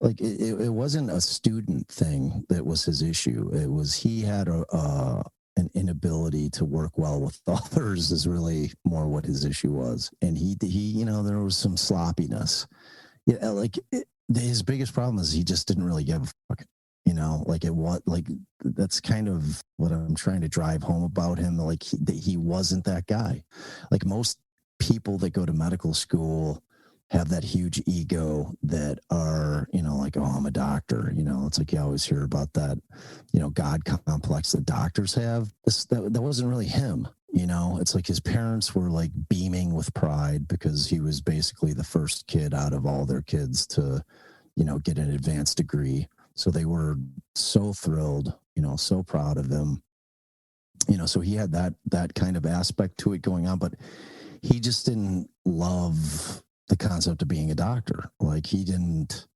like it wasn't a student thing that was his issue. It was he had an inability to work well with others is really more what his issue was. And he there was some sloppiness. His biggest problem is he just didn't really give a fuck. That's kind of what I'm trying to drive home about him. Like, he wasn't that guy. Like, most people that go to medical school have that huge ego that are, like, oh, I'm a doctor. It's like you always hear about that, God complex that doctors have. That wasn't really him. It's like his parents were like beaming with pride because he was basically the first kid out of all their kids to, get an advanced degree. So they were so thrilled, so proud of him. So he had that kind of aspect to it going on, but he just didn't love the concept of being a doctor. Like, he didn't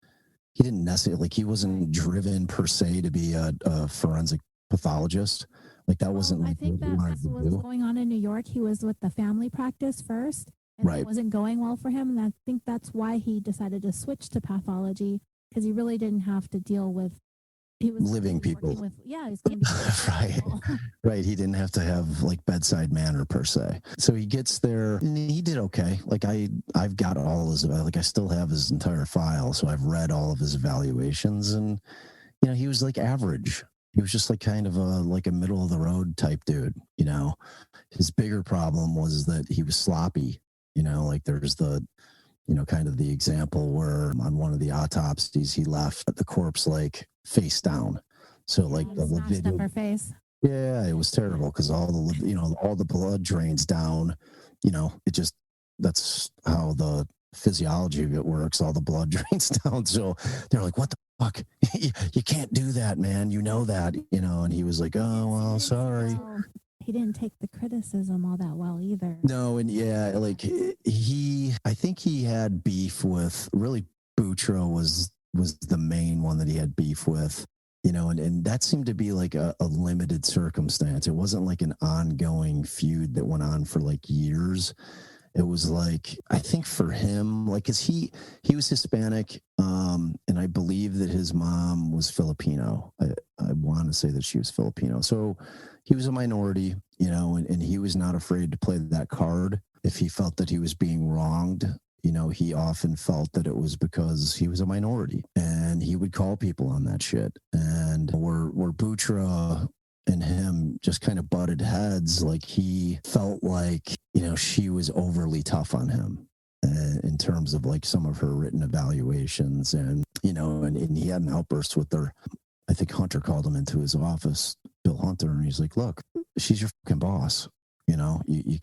necessarily, like, he wasn't driven per se to be a forensic pathologist. Like, that wasn't. I think that's what was going on in New York. He was with the family practice first, and right. It wasn't going well for him. And I think that's why he decided to switch to pathology, because he really didn't have to deal with. He was living people. He's going to be right. Right. He didn't have to have like bedside manner per se. So he gets there and he did okay. Like, I've got all his, like, I still have his entire file. So I've read all of his evaluations, and, he was like average. he was just like kind of a middle of the road type dude, His bigger problem was that he was sloppy, like there's kind of the example where on one of the autopsies, he left the corpse like face down. So like the Smashed up her face. yeah, it was terrible because all the blood drains down, that's how the physiology of it works. All the blood drains down. So they're like, what the fuck? You can't do that, man. You know that, and he was like, oh, well, sorry. He didn't take the criticism all that well either. No, and yeah, like I think he had beef with, really, Boutro was the main one that he had beef with, and that seemed to be like a limited circumstance. It wasn't like an ongoing feud that went on for like years. It was like, I think for him, like, cause he was Hispanic, and I believe that his mom was Filipino. I want to say that she was Filipino. So he was a minority, and he was not afraid to play that card. If he felt that he was being wronged, he often felt that it was because he was a minority, and he would call people on that shit. And where Boutro and him just kind of butted heads, like he felt like, she was overly tough on him in terms of like some of her written evaluations. And, and he had an outburst with her. I think Hunter called him into his office, Bill Hunter, and he's like, look, she's your fucking boss. You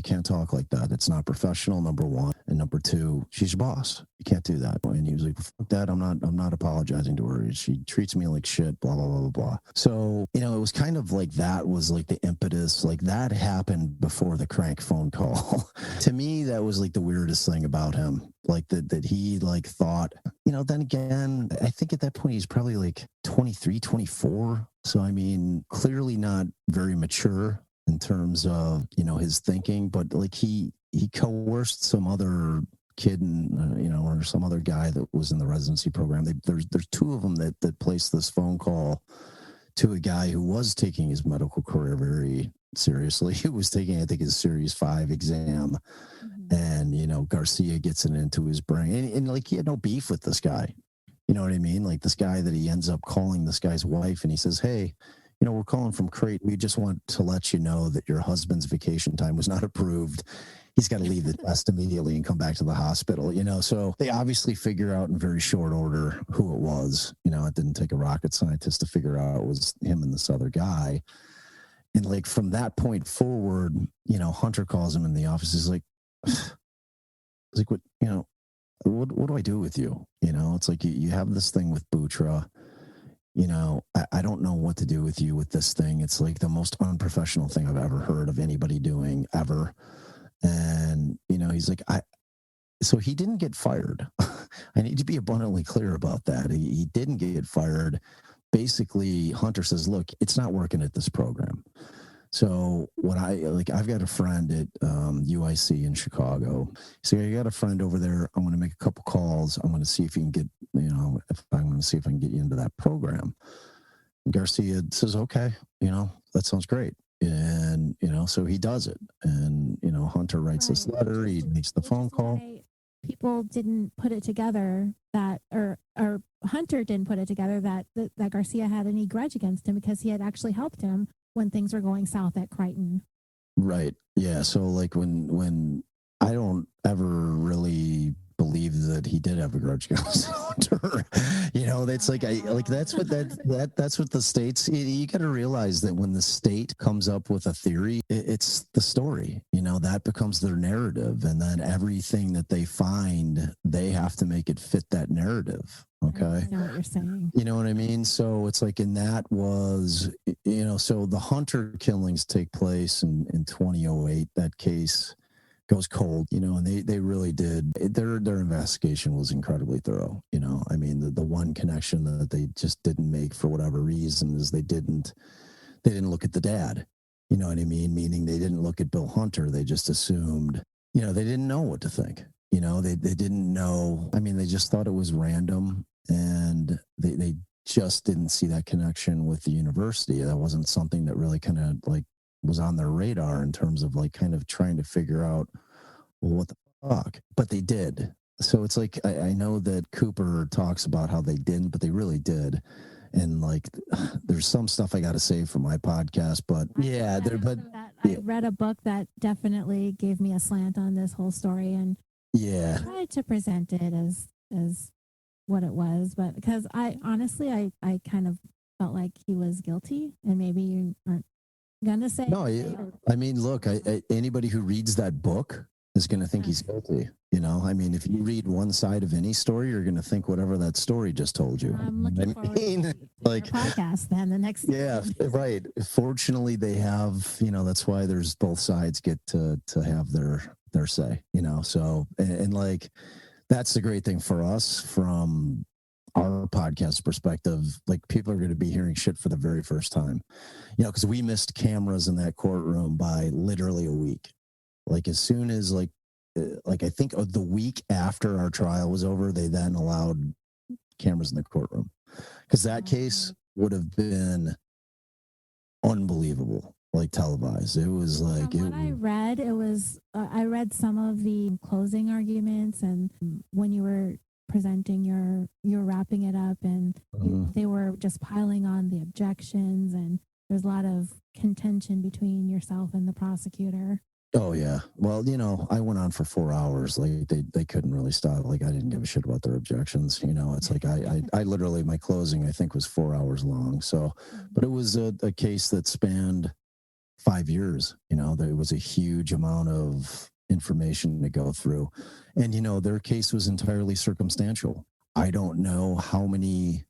can't talk like that. It's not professional, number one. And number two, she's your boss. You can't do that. And he was like, fuck that. I'm not apologizing to her. She treats me like shit, blah, blah, blah, blah, blah. So, it was kind of like that was like the impetus. Like that happened before the crank phone call. To me, that was like the weirdest thing about him. Like that he like thought, then again, I think at that point he's probably like 23, 24. So, I mean, clearly not very mature in terms of, his thinking, but like he coerced some other kid and, or some other guy that was in the residency program. There's two of them that placed this phone call to a guy who was taking his medical career very seriously. He was taking, I think, his Series 5 exam. Mm-hmm. And, Garcia gets it into his brain. And like he had no beef with this guy. You know what I mean? Like this guy that he ends up calling this guy's wife, and he says, hey, we're calling from Crate. We just want to let you know that your husband's vacation time was not approved. He's got to leave the test immediately and come back to the hospital, So they obviously figure out in very short order who it was. It didn't take a rocket scientist to figure out it was him and this other guy. And like from that point forward, Hunter calls him in the office. He's like, what, what do I do with you? It's like you have this thing with Boutro. I don't know what to do with you with this thing. It's like the most unprofessional thing I've ever heard of anybody doing ever. And, he's like, so he didn't get fired. I need to be abundantly clear about that. He didn't get fired. Basically, Hunter says, look, it's not working at this program. So I've got a friend at UIC in Chicago. So I got a friend over there. I'm going to make a couple calls. I'm going to see if you can get, I'm going to see if I can get you into that program. And Garcia says, okay, that sounds great. And, so he does it. And, Hunter writes this letter. He makes the phone call. People didn't put it together that, or Hunter didn't put it together that Garcia had any grudge against him because he had actually helped him when things were going south at Crichton. Right. Yeah. So like when I don't ever really believe that he did have a grudge against Hunter, that's like, that's what that's what the states, you got to realize that when the state comes up with a theory, it's the story, that becomes their narrative. And then everything that they find, they have to make it fit that narrative. Okay. I know what you're saying. You know what I mean? So it's like, and that was, so the Hunter killings take place in 2008. That case goes cold, and they really did. Their investigation was incredibly thorough. I mean, the one connection that they just didn't make for whatever reason is they didn't look at the dad. You know what I mean? Meaning they didn't look at Bill Hunter. They just assumed, they didn't know what to think. They didn't know. I mean, they just thought it was random, and they just didn't see that connection with the university. That wasn't something that really kind of like was on their radar in terms of like kind of trying to figure out, well, what the fuck? But they did. So it's like, I know that Cooper talks about how they didn't, but they really did. And like, there's some stuff I got to save for my podcast, but yeah, I read a book that definitely gave me a slant on this whole story, and yeah, tried to present it as what it was, but because I honestly I kind of felt like he was guilty, and maybe you aren't gonna say no, I mean, look, anybody who reads that book is going to think he's guilty. You know, I mean, if you read one side of any story, you're going to think whatever that story just told you. I'm looking forward to like podcast then the next. Yeah, right. Fortunately, they have, you know, that's why there's both sides get to have their say, you know. So and like that's the great thing for us from our podcast perspective. Like people are going to be hearing shit for the very first time, you know, because we missed cameras in that courtroom by literally a week. Like as soon as like I think the week after our trial was over, they then allowed cameras in the courtroom because that case would have been unbelievable, like televised. It was like From what I read, it was I read some of the closing arguments, and when you were presenting you're wrapping it up, and they were just piling on the objections, and there's a lot of contention between yourself and the prosecutor. Oh yeah. Well, you know, I went on for 4 hours. Like they couldn't really stop. Like I didn't give a shit about their objections. You know, it's like I literally my closing I think was 4 hours long. So, but it was a case that spanned 5 years. You know, there was a huge amount of information to go through, and you know their case was entirely circumstantial. I don't know how many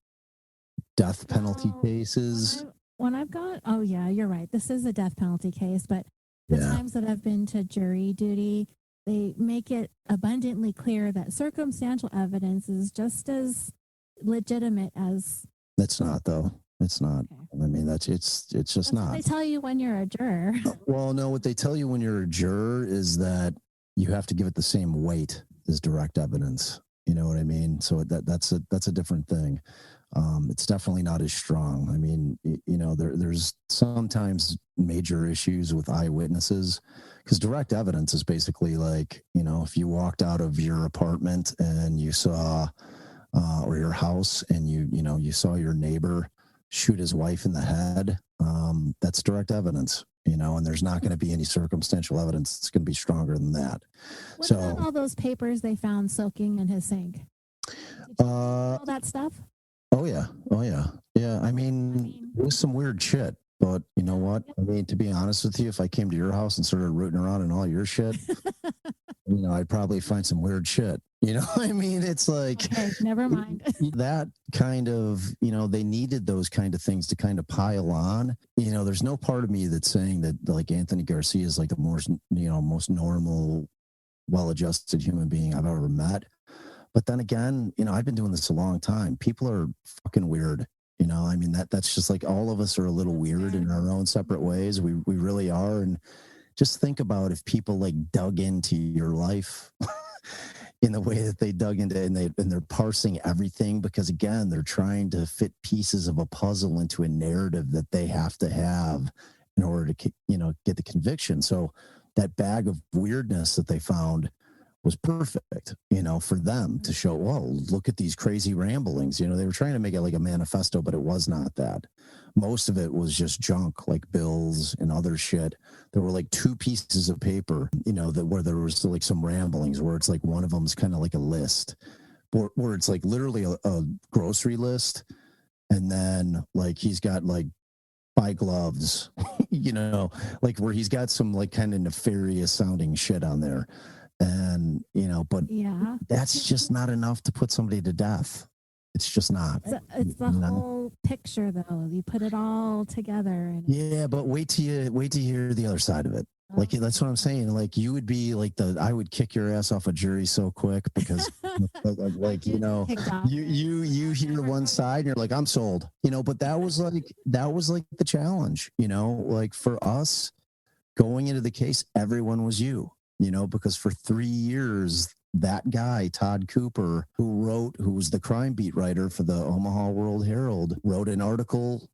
death penalty cases. When I've got, oh yeah, you're right. This is a death penalty case, but the times that I've been to jury duty, they make it abundantly clear that circumstantial evidence is just as legitimate as. It's not, though. It's not. Okay. I mean, it's just not. What they tell you when you're a juror. Well, no, what they tell you when you're a juror is that you have to give it the same weight as direct evidence. You know what I mean? So that's a different thing. It's definitely not as strong. I mean, you know, there's sometimes major issues with eyewitnesses because direct evidence is basically like, you know, if you walked out of your apartment and you saw, or your house and you saw your neighbor shoot his wife in the head, that's direct evidence, you know, and there's not going to be any circumstantial evidence. It's going to be stronger than that. What about all those papers they found soaking in his sink? All that stuff? Oh yeah. Yeah. I mean, it was some weird shit, but you know what? I mean, to be honest with you, if I came to your house and started rooting around in all your shit, you know, I'd probably find some weird shit. You know, I mean, it's like, okay, never mind. That kind of, you know, they needed those kind of things to kind of pile on. You know, there's no part of me that's saying that like Anthony Garcia is like the most normal, well-adjusted human being I've ever met. But then again, you know, I've been doing this a long time. People are fucking weird. You know, I mean, that's just like all of us are a little weird in our own separate ways. We really are. And just think about if people like dug into your life in the way that they dug into, and they're parsing everything because again, they're trying to fit pieces of a puzzle into a narrative that they have to have in order to, you know, get the conviction. So that bag of weirdness that they found was perfect, you know, for them to show, well, look at these crazy ramblings. You know, they were trying to make it like a manifesto, but it was not that. Most of it was just junk, like bills and other shit. There were like 2 pieces of paper, you know, where there was like some ramblings where it's like one of them is kind of like a list, where it's like literally a grocery list. And then like he's got like buy gloves, you know, like where he's got some like kind of nefarious sounding shit on there. And, you know, but that's just not enough to put somebody to death. It's just not. It's the whole picture, though. You put it all together. And yeah, but wait till you hear the other side of it. Like that's what I'm saying. Like you would be like I would kick your ass off a jury so quick because, like you know, you hear one side and you're like I'm sold. You know, but that was like the challenge. You know, like for us going into the case, everyone was you. You know, because for 3 years, that guy, Todd Cooper, who was the crime beat writer for the Omaha World Herald, wrote an article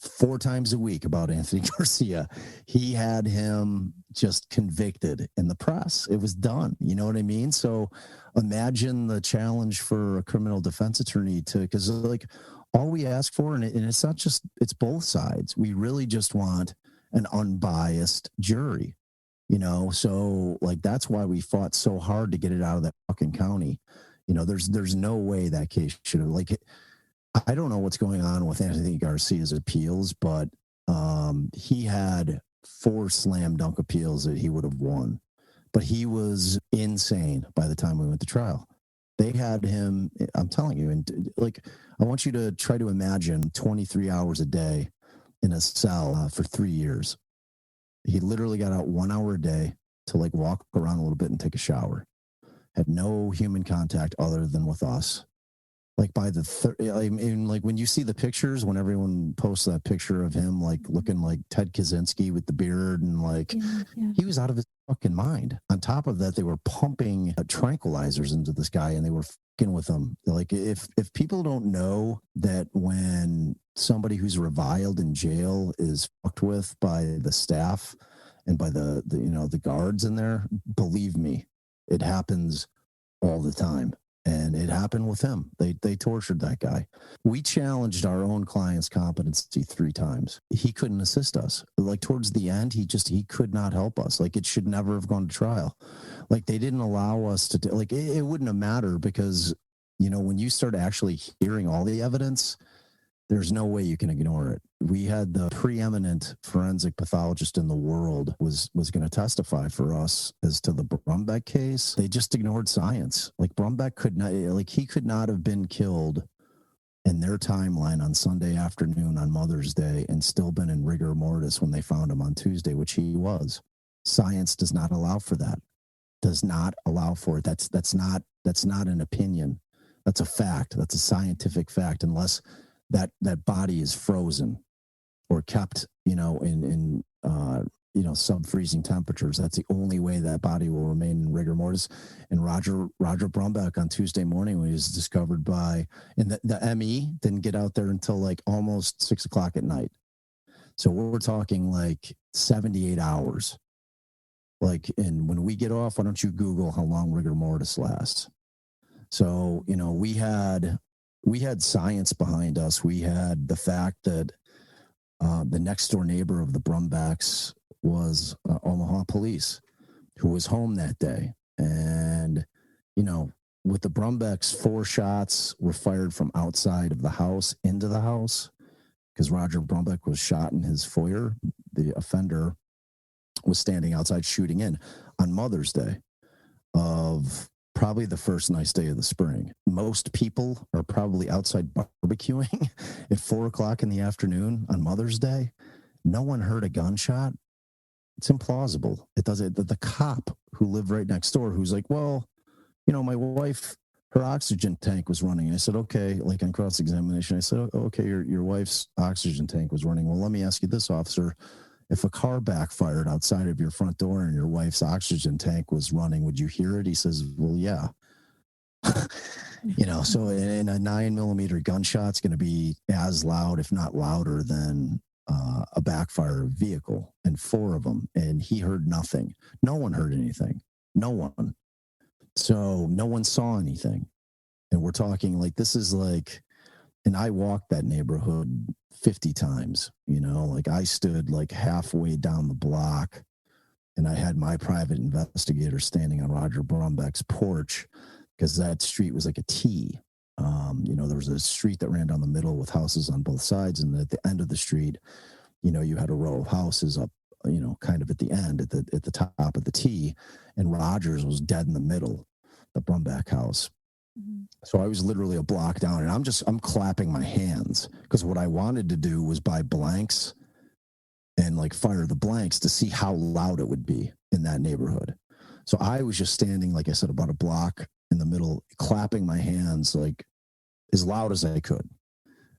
4 times a week about Anthony Garcia. He had him just convicted in the press. It was done. You know what I mean? So imagine the challenge for a criminal defense attorney because like all we ask for, and it's not just, it's both sides. We really just want an unbiased jury, you know? So like, that's why we fought so hard to get it out of that fucking county. You know, there's no way that case should have, like, I don't know what's going on with Anthony Garcia's appeals, but he had 4 slam dunk appeals that he would have won. But he was insane by the time we went to trial. They had him, I'm telling you, and like, I want you to try to imagine 23 hours a day in a cell for 3 years. He literally got out 1 hour a day to like walk around a little bit and take a shower. Had no human contact other than with us. Like by the I mean, like when you see the pictures, when everyone posts that picture of him like looking like Ted Kaczynski with the beard and like he was out of his fucking mind. On top of that, they were pumping tranquilizers into this guy and they were fucking with him. Like if people don't know that when somebody who's reviled in jail is fucked with by the staff and by the you know the guards in there, believe me, it happens all the time. And it happened with him. They tortured that guy. We challenged our own client's competency 3 times. He couldn't assist us. Like towards the end, he could not help us. Like it should never have gone to trial. Like they didn't allow us to, like it wouldn't have mattered because, you know, when you start actually hearing all the evidence, there's no way you can ignore it. We had the preeminent forensic pathologist in the world was going to testify for us as to the Brumbeck case. They just ignored science. Like Brumbeck he could not have been killed in their timeline on Sunday afternoon on Mother's Day and still been in rigor mortis when they found him on Tuesday, which he was. Science does not allow for that. Does not allow for it. That's not an opinion. That's a fact. That's a scientific fact, unless that body is frozen or kept, you know, in sub-freezing temperatures. That's the only way that body will remain in rigor mortis. And Roger Brumbeck on Tuesday morning, when he was discovered and the ME didn't get out there until like almost 6 o'clock at night. So we're talking like 78 hours. Like, and when we get off, why don't you Google how long rigor mortis lasts? So, you know, we had science behind us. We had the fact that the next door neighbor of the Brumbecks was Omaha police, who was home that day. And, you know, with the Brumbecks, 4 shots were fired from outside of the house into the house because Roger Brumbeck was shot in his foyer. The offender was standing outside shooting in on Mother's Day of probably the first nice day of the spring. Most people are probably outside barbecuing at 4 o'clock in the afternoon on Mother's Day. No one heard a gunshot. It's implausible. It doesn't. The cop who lived right next door, who's like, well, you know, my wife, her oxygen tank was running. And I said, okay, like on cross-examination, I said, okay, your wife's oxygen tank was running. Well, let me ask you this, officer. If a car backfired outside of your front door and your wife's oxygen tank was running, would you hear it? He says, well, yeah. You know, so in a 9mm gunshot's going to be as loud, if not louder, than a backfire vehicle, and 4 of them. And he heard nothing. No one heard anything. No one. So no one saw anything. And we're talking like, this is like, and I walked that neighborhood 50 times, you know, like I stood like halfway down the block and I had my private investigator standing on Roger Brumbeck's porch because that street was like a T. You know, there was a street that ran down the middle with houses on both sides. And at the end of the street, you know, you had a row of houses up, you know, kind of at the end, at the top of the T. And Rogers was dead in the middle, the Brumbeck house. Mm-hmm. So I was literally a block down and I'm clapping my hands because what I wanted to do was buy blanks and like fire the blanks to see how loud it would be in that neighborhood. So I was just standing, like I said, about a block in the middle, clapping my hands like as loud as I could.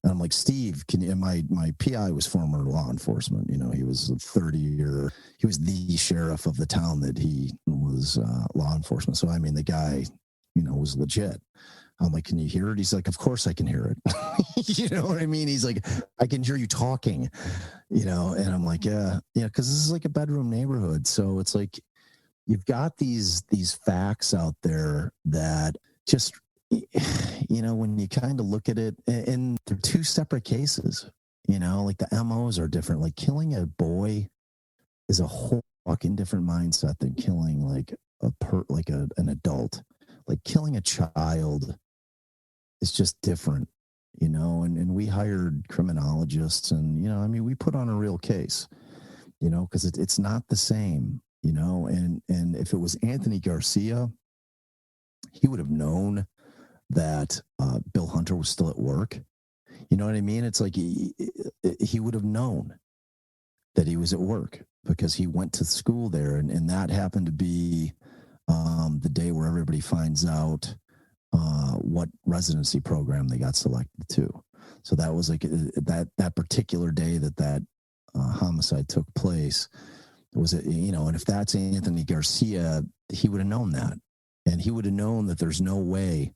And I'm like, Steve, and my PI was former law enforcement. You know, he was he was the sheriff of the town that he was law enforcement. So, I mean, the guy, you know, was legit. I'm like, can you hear it? He's like, of course I can hear it. You know what I mean? He's like, I can hear you talking, and I'm like, yeah, because this is like a bedroom neighborhood. So it's like, you've got these facts out there that just, when you kind of look at it, and they're two separate cases, like the MOs are different. Like killing a boy is a whole fucking different mindset than killing like an adult. Like killing a child is just different, and we hired criminologists and, we put on a real case, because it's not the same, and if it was Anthony Garcia, he would have known that Bill Hunter was still at work. You know what I mean? It's like he would have known that he was at work because he went to school there, and that happened to be the day where everybody finds out what residency program they got selected to. So that was like that particular day that homicide took place. Was it, and if that's Anthony Garcia, he would have known that, and he would have known that there's no way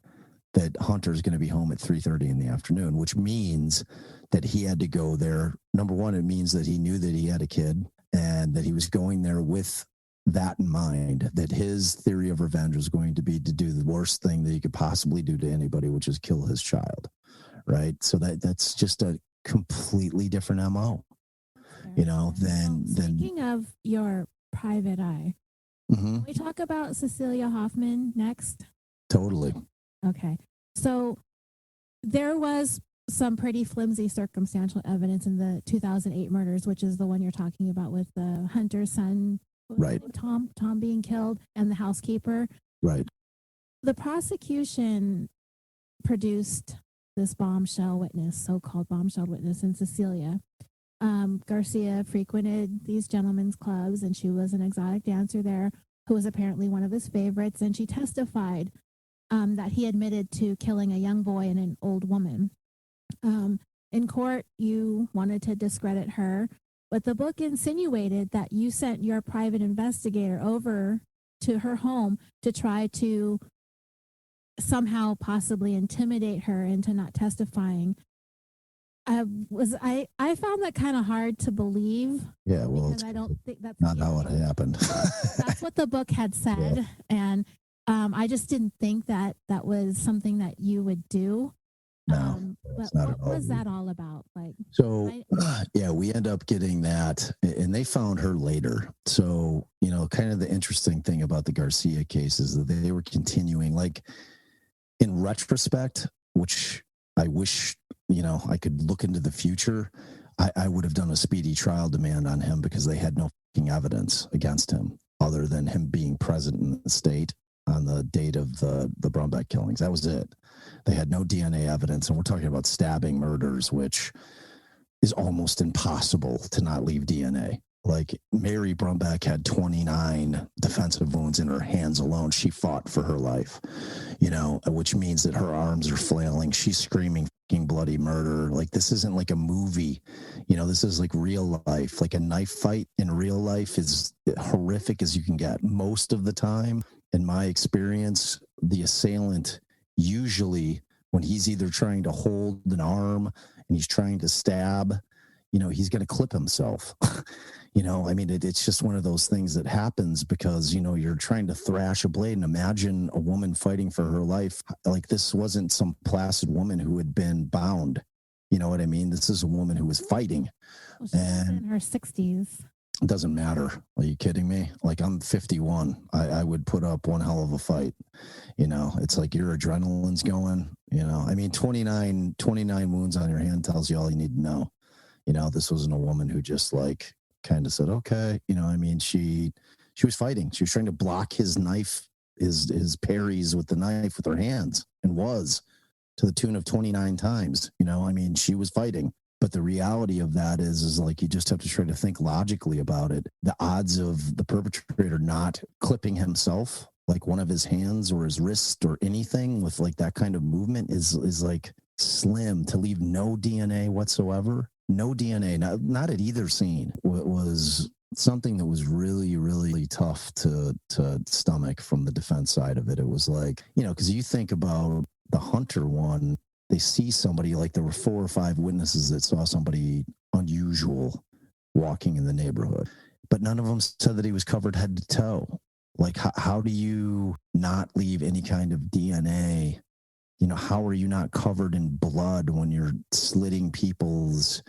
that Hunter's going to be home at 3:30 in the afternoon, which means that he had to go there. Number one, it means that he knew that he had a kid and that he was going there with that in mind, that his theory of revenge was going to be to do the worst thing that he could possibly do to anybody, which is kill his child. Right. So that's just a completely different MO, than speaking of your private eye, can we talk about Cecilia Hoffman next? Totally. Okay. So there was some pretty flimsy circumstantial evidence in the 2008 murders, which is the one you're talking about with the Hunter's son, right? Tom being killed, and the housekeeper. Right. The prosecution produced this so-called bombshell witness in Cecilia. Garcia frequented these gentlemen's clubs, and she was an exotic dancer there who was apparently one of his favorites, and she testified that he admitted to killing a young boy and an old woman. In court, you wanted to discredit her, but the book insinuated that you sent your private investigator over to her home to try to somehow possibly intimidate her into not testifying. I found that kind of hard to believe. Yeah, well, I don't think that's not how it happened. That's what the book had said, yeah. And I just didn't think that was something that you would do. No, but what was that all about? Like, so yeah, we end up getting that, and they found her later. So, kind of the interesting thing about the Garcia case is that they were continuing, like, in retrospect, which I wish, I could look into the future. I would have done a speedy trial demand on him because they had no fucking evidence against him other than him being present in the state on the date of the Brumbeck killings. That was it. They had no DNA evidence, and we're talking about stabbing murders, which is almost impossible to not leave DNA. Like, Mary Brumbeck had 29 defensive wounds in her hands alone. She fought for her life, which means that her arms are flailing. She's screaming fucking bloody murder. Like, this isn't like a movie. This is like real life. Like, a knife fight in real life is horrific as you can get. Most of the time, in my experience, the assailant usually, when he's either trying to hold an arm and he's trying to stab, he's going to clip himself. It's just one of those things that happens because, you're trying to thrash a blade. And imagine a woman fighting for her life. Like, this wasn't some placid woman who had been bound. You know what I mean? This is a woman who was fighting. Well, she was in her 60s. It doesn't matter. Are you kidding me? Like, I'm 51. I would put up one hell of a fight. It's like your adrenaline's going, 29 wounds on your hand tells you all you need to know. This wasn't a woman who just like kind of said, okay, she was fighting. She was trying to block his knife, his parries with the knife with her hands, and was to the tune of 29 times. She was fighting. But the reality of that is like, you just have to try to think logically about it. The odds of the perpetrator not clipping himself, like one of his hands or his wrist or anything with like that kind of movement is like slim. To leave no DNA whatsoever, no DNA, not at either scene, was something that was really, really tough to stomach from the defense side of it. It was like, because you think about the Hunter one, they see somebody, like there were 4 or 5 witnesses that saw somebody unusual walking in the neighborhood, but none of them said that he was covered head to toe. Like, how do you not leave any kind of DNA? You know, how are you not covered in blood when you're slitting people's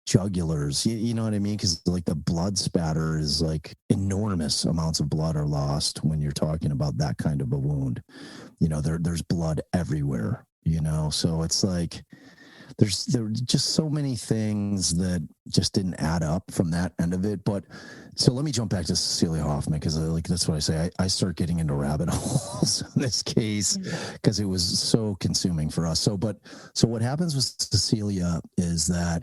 jugulars? You know what I mean? Because like the blood spatter is like enormous amounts of blood are lost when you're talking about that kind of a wound. You know, there's blood everywhere, you know? So it's like, there were just so many things that just didn't add up from that end of it. But so let me jump back to Cecilia Hoffman, because like that's what I say. I start getting into rabbit holes in this case because it was so consuming for us. So what happens with Cecilia is that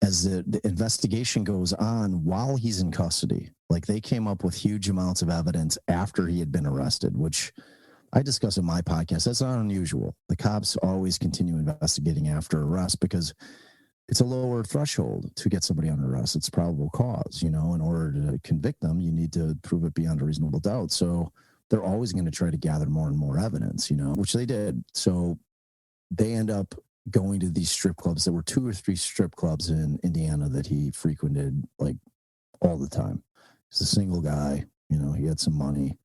as the investigation goes on while he's in custody, like they came up with huge amounts of evidence after he had been arrested, which I discuss in my podcast. That's not unusual. The cops always continue investigating after arrest because it's a lower threshold to get somebody on arrest. It's probable cause, you know, in order to convict them, you need to prove it beyond a reasonable doubt. So they're always going to try to gather more and more evidence, you know, which they did. So they end up going to these strip clubs. There were 2 or 3 strip clubs in Indiana that he frequented like all the time. He's a single guy, you know, he had some money.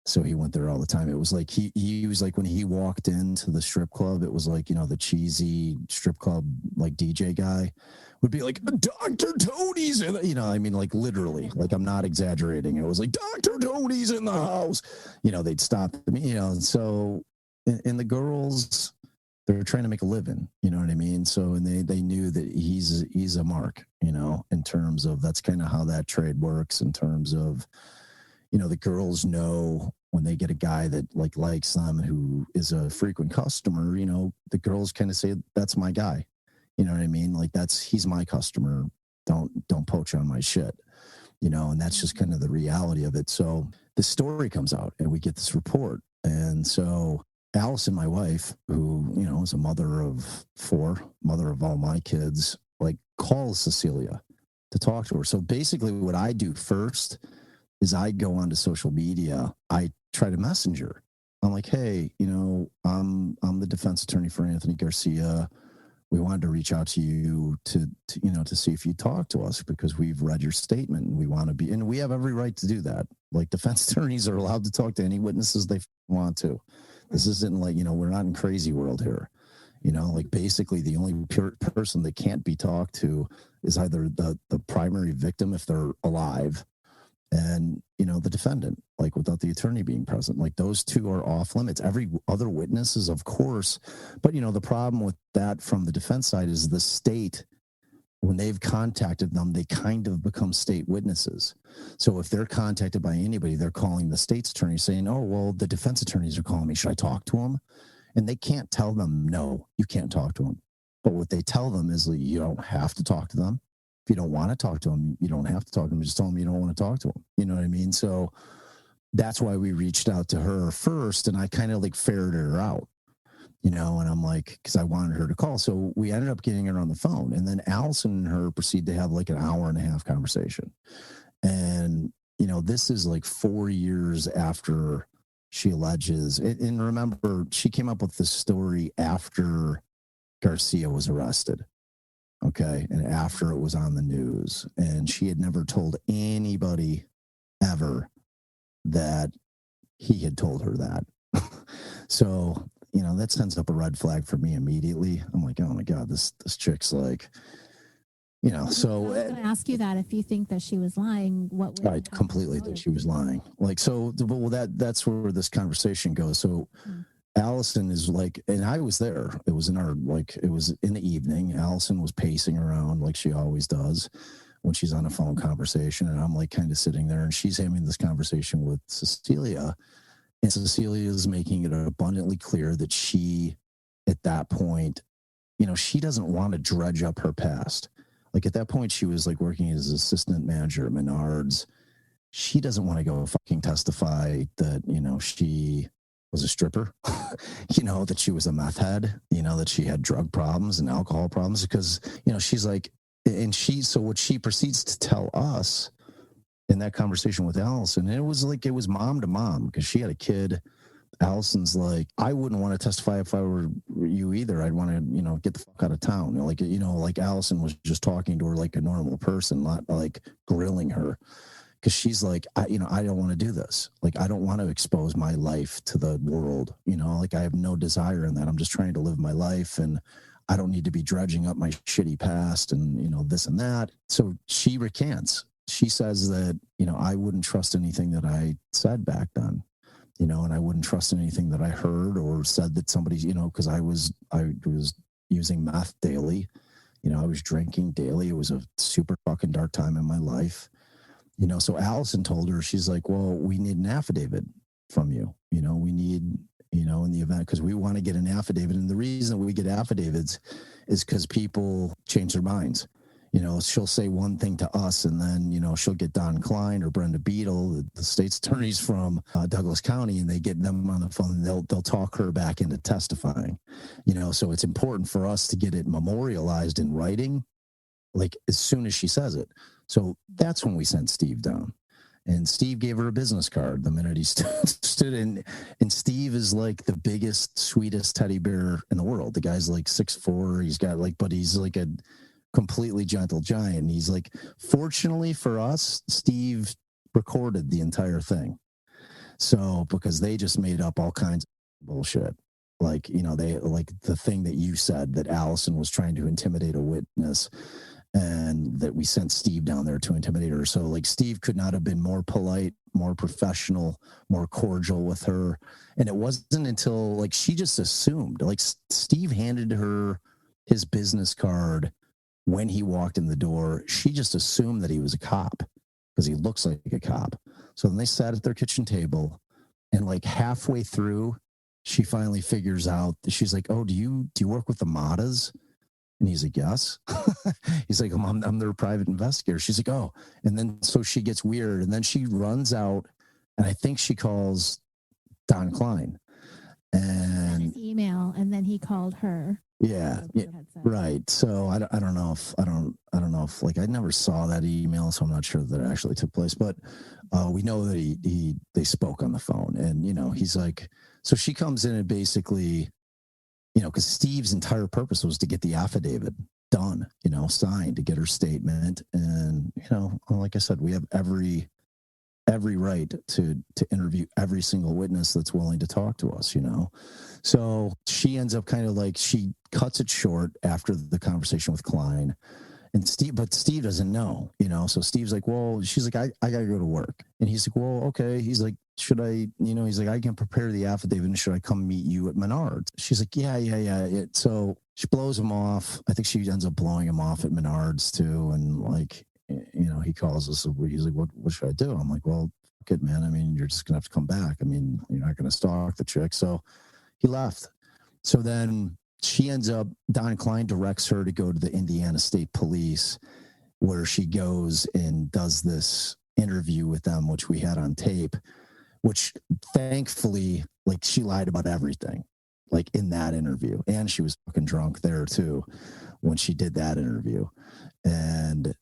So he went there all the time. It was like he was like when he walked into the strip club, it was like, you know, the cheesy strip club like DJ guy would be like, Dr. Tony's in, you know, I mean, like literally, like I'm not exaggerating. It was like, Dr. Tony's in the house. You know, they'd stop me, you know, and so and the girls, they're trying to make a living, you know what I mean? So and they knew that he's a mark, you know, in terms of that's kind of how that trade works in terms of, you know, the girls know when they get a guy that like likes them who is a frequent customer, you know, the girls kind of say, that's my guy. You know what I mean? Like he's my customer. Don't poach on my shit, you know, and that's just kind of the reality of it. So the story comes out and we get this report. And so Allison, my wife, who, you know, is a mother of 4, mother of all my kids, like calls Cecilia to talk to her. So basically what I do first is I go onto social media. I try to messenger. I'm like, hey, you know, I'm the defense attorney for Anthony Garcia. We wanted to reach out to you to you know, to see if you talk to us because we've read your statement and we want to be, and we have every right to do that. Like defense attorneys are allowed to talk to any witnesses they want to. This isn't like, you know, we're not in crazy world here. You know, like basically the only person that can't be talked to is either the primary victim if they're alive, and, you know, the defendant, like without the attorney being present, like those 2 are off limits. Every other witness is, of course. But, you know, the problem with that from the defense side is the state, when they've contacted them, they kind of become state witnesses. So if they're contacted by anybody, they're calling the state's attorney saying, oh, well, the defense attorneys are calling me. Should I talk to them? And they can't tell them, no, you can't talk to them. But what they tell them is like, you don't have to talk to them. If you don't want to talk to them, you don't have to talk to them. Just tell them you don't want to talk to them. You know what I mean? So that's why we reached out to her first, and I kind of like ferreted her out, you know, and I'm like, because I wanted her to call. So we ended up getting her on the phone, and then Allison and her proceed to have like an hour and a half conversation. And, you know, this is like 4 years after she alleges, and remember, she came up with the story after Garcia was arrested. Okay. And after it was on the news, and she had never told anybody ever that he had told her that. So, you know, that sends up a red flag for me immediately. I'm like, oh my God, this chick's like, you know, so I was going to ask you that if you think that she was lying, what would I completely think she was lying. Like, so, well, that's where this conversation goes. So Allison is like, and I was there. It was in our, like, it was in the evening. Allison was pacing around like she always does when she's on a phone conversation. And I'm like kind of sitting there, and she's having this conversation with Cecilia. And Cecilia is making it abundantly clear that she, at that point, you know, she doesn't want to dredge up her past. Like at that point, she was like working as assistant manager at Menards. She doesn't want to go fucking testify that, you know, she was a stripper, you know, that she was a meth head, you know, that she had drug problems and alcohol problems, because, you know, she's like, and so what she proceeds to tell us in that conversation with Allison, and it was like, it was mom to mom, because she had a kid Allison's like, I wouldn't want to testify if I were you either. I'd want to, get the fuck out of town. Like Allison was just talking to her like a normal person, not like grilling her. Because she's like, I don't want to do this. Like, I don't want to expose my life to the world. Like I have no desire in that. I'm just trying to live my life, and I don't need to be dredging up my shitty past and, this and that. So she recants. She says that, I wouldn't trust anything that I said back then, and I wouldn't trust anything that I heard or said that somebody, because I was using meth daily. I was drinking daily. It was a super fucking dark time in my life. So Allison told her, she's like, well, we need an affidavit from you. We need, in the event, because we want to get an affidavit. And the reason we get affidavits is because people change their minds. She'll say one thing to us, and then, she'll get Don Klein or Brenda Beadle, the state's attorneys from Douglas County, and they get them on the phone, and they'll talk her back into testifying. So it's important for us to get it memorialized in writing, like as soon as she says it. So that's when we sent Steve down. And Steve gave her a business card the minute he stood in. And Steve is like the biggest, sweetest teddy bear in the world. The guy's like 6'4". He's got but he's like a completely gentle giant. And he's like, fortunately for us, Steve recorded the entire thing. So, because they just made up all kinds of bullshit. Like, they like the thing that you said, that Allison was trying to intimidate a witness, and that we sent Steve down there to intimidate her. So like Steve could not have been more polite, more professional, more cordial with her. And it wasn't until like she just assumed, like Steve handed her his business card when he walked in the door. She just assumed that he was a cop because he looks like a cop. So then they sat at their kitchen table, and like halfway through, she finally figures out, she's like, oh, do you work with the Mottas? And he's like, yes. He's like, I'm their private investigator. She's like, oh. And then so she gets weird, and then she runs out, and I think she calls Don Klein. And his email, and then he called her. Yeah, right. So I don't know if like I never saw that email, so I'm not sure that it actually took place. But we know that they spoke on the phone, and he's like, so she comes in and basically, because Steve's entire purpose was to get the affidavit done, signed, to get her statement. And, like I said, we have every right to interview every single witness that's willing to talk to us, So she ends up kind of like, she cuts it short after the conversation with Klein. And Steve doesn't know, so Steve's like, well, she's like, I gotta go to work. And he's like, well, okay. He's like, should I, he's like, I can prepare the affidavit, and should I come meet you at Menards? She's like, yeah. So she blows him off. I think she ends up blowing him off at Menards too. And like, he calls us, he's like, what should I do? I'm like, well, good man. I mean, you're just gonna have to come back. I mean, you're not gonna stalk the chick. So he left. So then she ends up, Don Klein directs her to go to the Indiana State Police, where she goes and does this interview with them, which we had on tape, which thankfully, like, she lied about everything, like in that interview. And she was fucking drunk there too when she did that interview. And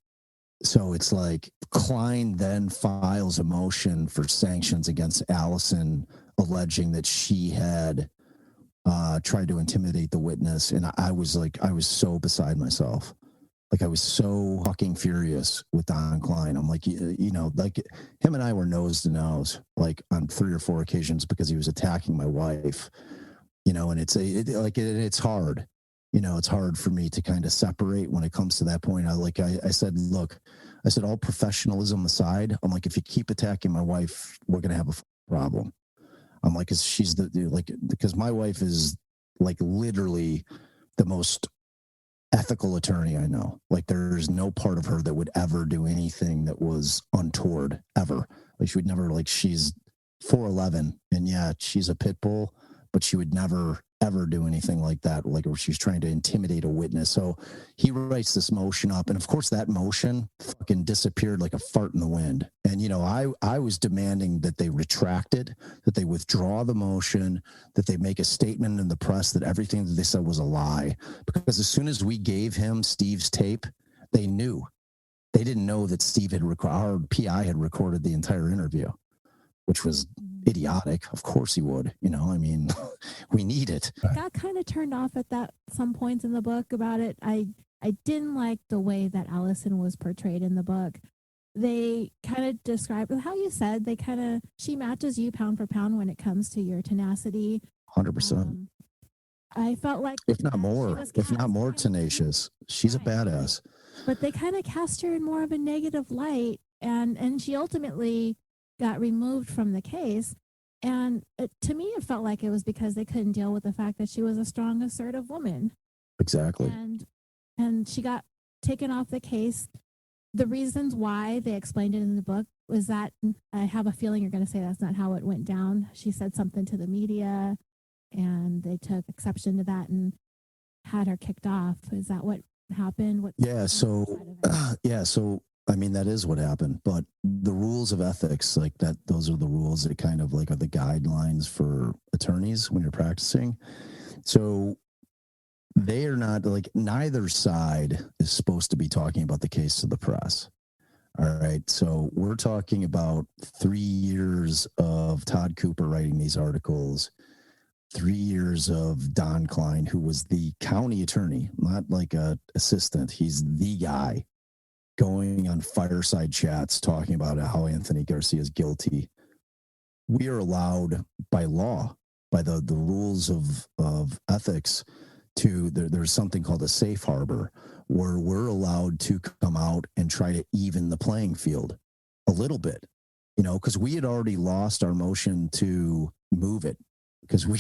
so it's like Klein then files a motion for sanctions against Allison, alleging that she had tried to intimidate the witness. And I was so beside myself. Like, I was so fucking furious with Don Klein. I'm like, like him and I were nose to nose, like on 3 or 4 occasions, because he was attacking my wife, and it's hard. It's hard for me to kind of separate when it comes to that point. I said, look, all professionalism aside, I'm like, if you keep attacking my wife, we're going to have a problem. I'm like, because my wife is like literally the most ethical attorney I know. Like, there's no part of her that would ever do anything that was untoward, ever. Like, she would never, like, she's 4'11", and yeah, she's a pit bull, but she would never ever do anything like that, like where she's trying to intimidate a witness. So he writes this motion up, and of course that motion fucking disappeared like a fart in the wind. And I was demanding that they retract it, that they withdraw the motion, that they make a statement in the press that everything that they said was a lie. Because as soon as we gave him Steve's tape, they knew. They didn't know that Steve our PI had recorded the entire interview, which was idiotic. Of course he would. I mean, we need it. Got kind of turned off at that some points in the book about it. I didn't like the way that Allison was portrayed in the book. They kind of describe how you said she matches you pound for pound when it comes to your tenacity. 100%. I felt like if not more tenacious. She's a badass. But they kind of cast her in more of a negative light, and she ultimately got removed from the case. And to me, it felt like it was because they couldn't deal with the fact that she was a strong, assertive woman. Exactly. And she got taken off the case. The reasons why they explained it in the book was that I have a feeling you're going to say that's not how it went down. She said something to the media, and they took exception to that and had her kicked off. Is that what happened? So I mean, that is what happened. But the rules of ethics, like that, those are the rules that kind of like are the guidelines for attorneys when you're practicing. So they are not like, neither side is supposed to be talking about the case to the press. All right. So we're talking about 3 years of Todd Cooper writing these articles, 3 years of Don Klein, who was the county attorney, not like a assistant. He's the guy going on fireside chats, talking about how Anthony Garcia is guilty. We are allowed by law, by the rules of ethics, there's something called a safe harbor, where we're allowed to come out and try to even the playing field a little bit, because we had already lost our motion to move it, because we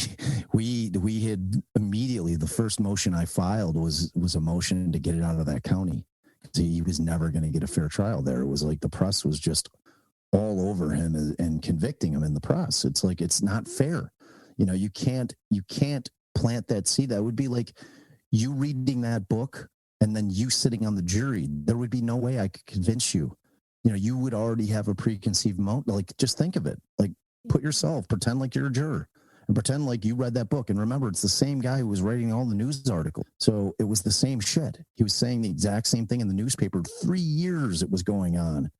had immediately, the first motion I filed was a motion to get it out of that county. He was never going to get a fair trial there. It was like the press was just all over him and convicting him in the press. It's like, it's not fair. You can't plant that seed. That would be like you reading that book and then you sitting on the jury. There would be no way I could convince you. You would already have a preconceived like, just think of it. Like, pretend like you're a juror. And pretend like you read that book. And remember, it's the same guy who was writing all the news articles. So it was the same shit. He was saying the exact same thing in the newspaper. 3 years it was going on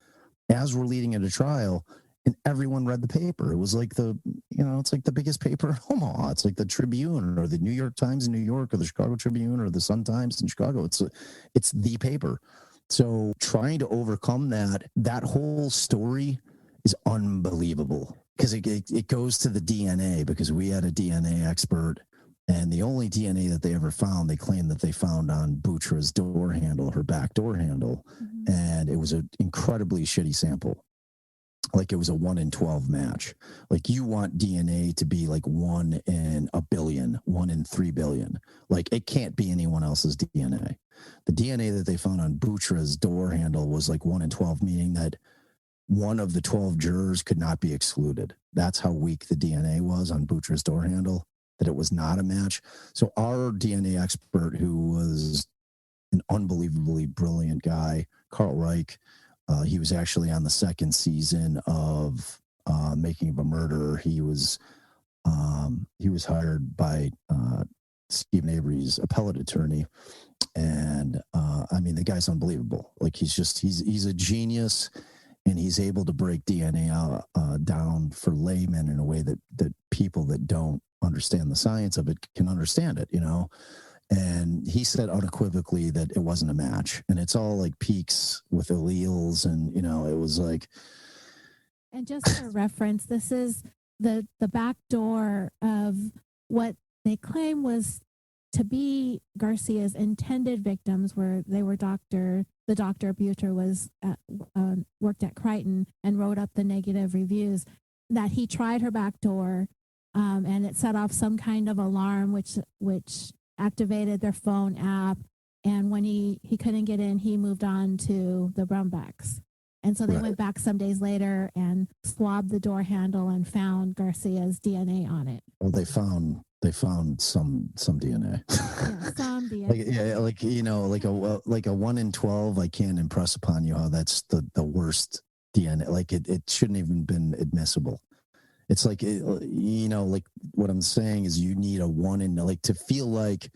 as we're leading into trial, and everyone read the paper. It was like it's like the biggest paper in Omaha. It's like the Tribune or the New York Times in New York or the Chicago Tribune or the Sun Times in Chicago. It's the paper. So trying to overcome that whole story is unbelievable. Because it goes to the DNA, because we had a DNA expert, and the only DNA that they ever found, they claimed that they found on Butra's door handle, her back door handle, and it was an incredibly shitty sample. Like, it was a 1 in 12 match. Like, you want DNA to be like 1 in a billion, 1 in 3 billion. Like, it can't be anyone else's DNA. The DNA that they found on Butra's door handle was like 1 in 12, meaning that one of the 12 jurors could not be excluded. That's how weak the DNA was on Butra's door handle, that it was not a match. So our DNA expert, who was an unbelievably brilliant guy, Carl Reich, he was actually on the second season of Making of a Murderer. He was hired by Stephen Avery's appellate attorney. And I mean, the guy's unbelievable. Like, he's a genius. And he's able to break DNA down for laymen in a way that people that don't understand the science of it can understand it, And he said unequivocally that it wasn't a match. And it's all like peaks with alleles. And, it was like. And just for reference, this is the back door of what they claim was to be Garcia's intended victims, where they were the doctor Buter was worked at Crichton and wrote up the negative reviews, that he tried her back door, and it set off some kind of alarm which activated their phone app, and when he couldn't get in, he moved on to the Brumbacks. And so they went back some days later and swabbed the door handle and found Garcia's DNA on it. Well, they found some DNA. Yeah, some DNA. like a 1 in 12. I can't impress upon you how that's the worst DNA. Like, it shouldn't even been admissible. It's like, like what I'm saying is, you need a 1 in, like, to feel like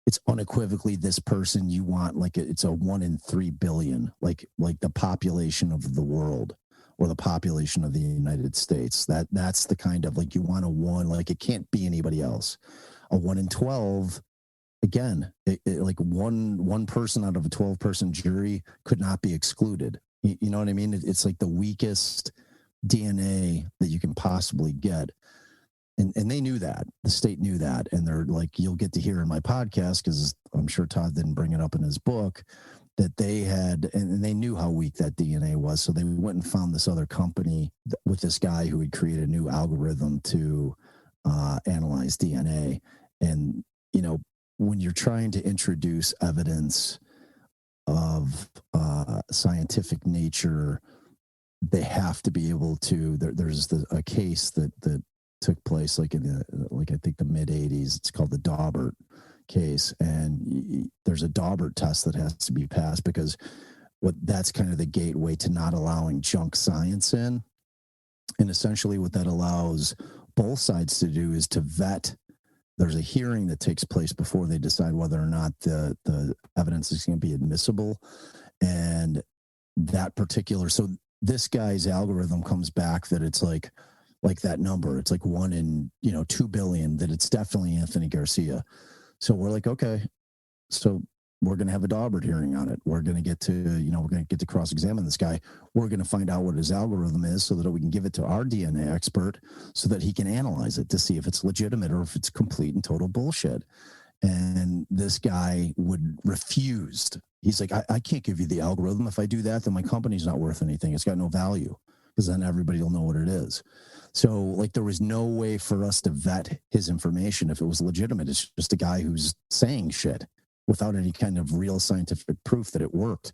it's unequivocally this person. You want, like, it's a 1 in 3 billion, like the population of the world. or the population of the United States. That's the kind of, like, you want a 1, like it can't be anybody else. A 1 in 12, again, like one person out of a 12-person jury could not be excluded. You know what I mean? It's like the weakest DNA that you can possibly get. And they knew that. The state knew that. And they're like, you'll get to hear in my podcast, because I'm sure Todd didn't bring it up in his book, that they had, and they knew how weak that DNA was. So they went and found this other company with this guy who had created a new algorithm to analyze DNA. And, you know, when you're trying to introduce evidence of scientific nature, they have to be able to, there's a case that took place like in I think the mid 80s. It's called the Daubert case. And there's a Daubert test that has to be passed, because that's kind of the gateway to not allowing junk science in. And essentially what that allows both sides to do is to vet. There's a hearing that takes place before they decide whether or not the evidence is going to be admissible. And that particular, so this guy's algorithm comes back that it's like that number. It's like 1 in, 2 billion, that it's definitely Anthony Garcia. So we're like, okay, so we're going to have a Daubert hearing on it. We're going to get to, we're going to get to cross-examine this guy. We're going to find out what his algorithm is so that we can give it to our DNA expert so that he can analyze it to see if it's legitimate or if it's complete and total bullshit. And this guy refused. He's like, I can't give you the algorithm. If I do that, then my company's not worth anything. It's got no value, because then everybody will know what it is. So, like, there was no way for us to vet his information if it was legitimate. It's just a guy who's saying shit without any kind of real scientific proof that it worked,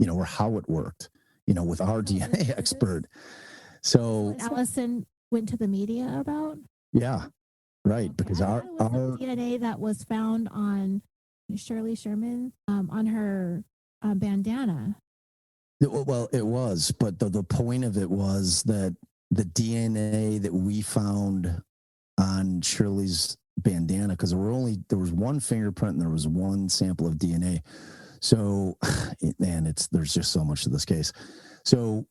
or how it worked, with our DNA expert. So Allison went to the media about? Yeah, right. Okay. Because our DNA that was found on Shirley Sherman on her bandana. Well, it was, but the point of it was that the DNA that we found on Shirley's bandana, because there was one fingerprint and there was one sample of DNA. So, man, there's just so much to this case. So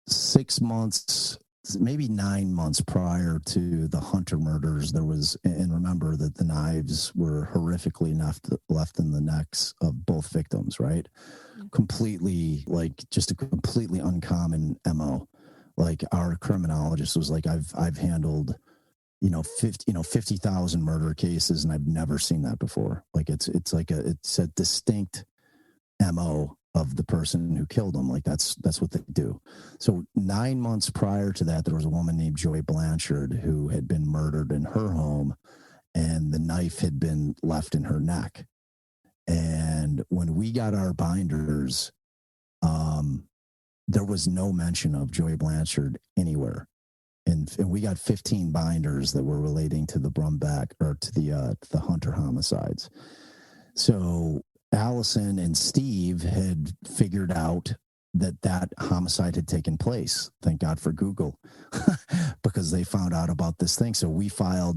6 months, maybe 9 months prior to the Hunter murders, there was, and remember that the knives were horrifically left in the necks of both victims, right? Yeah. Completely, like, just a completely uncommon MO. Like, our criminologist was like, I've handled 50,000 murder cases, and I've never seen that before. Like, it's a distinct MO of the person who killed them. Like, that's what they do. So 9 months prior to that, there was a woman named Joy Blanchard who had been murdered in her home, and the knife had been left in her neck. And when we got our binders, there was no mention of Joy Blanchard anywhere. And we got 15 binders that were relating to the Brumback, or to the Hunter homicides. So Allison and Steve had figured out that homicide had taken place. Thank God for Google, because they found out about this thing. So we filed,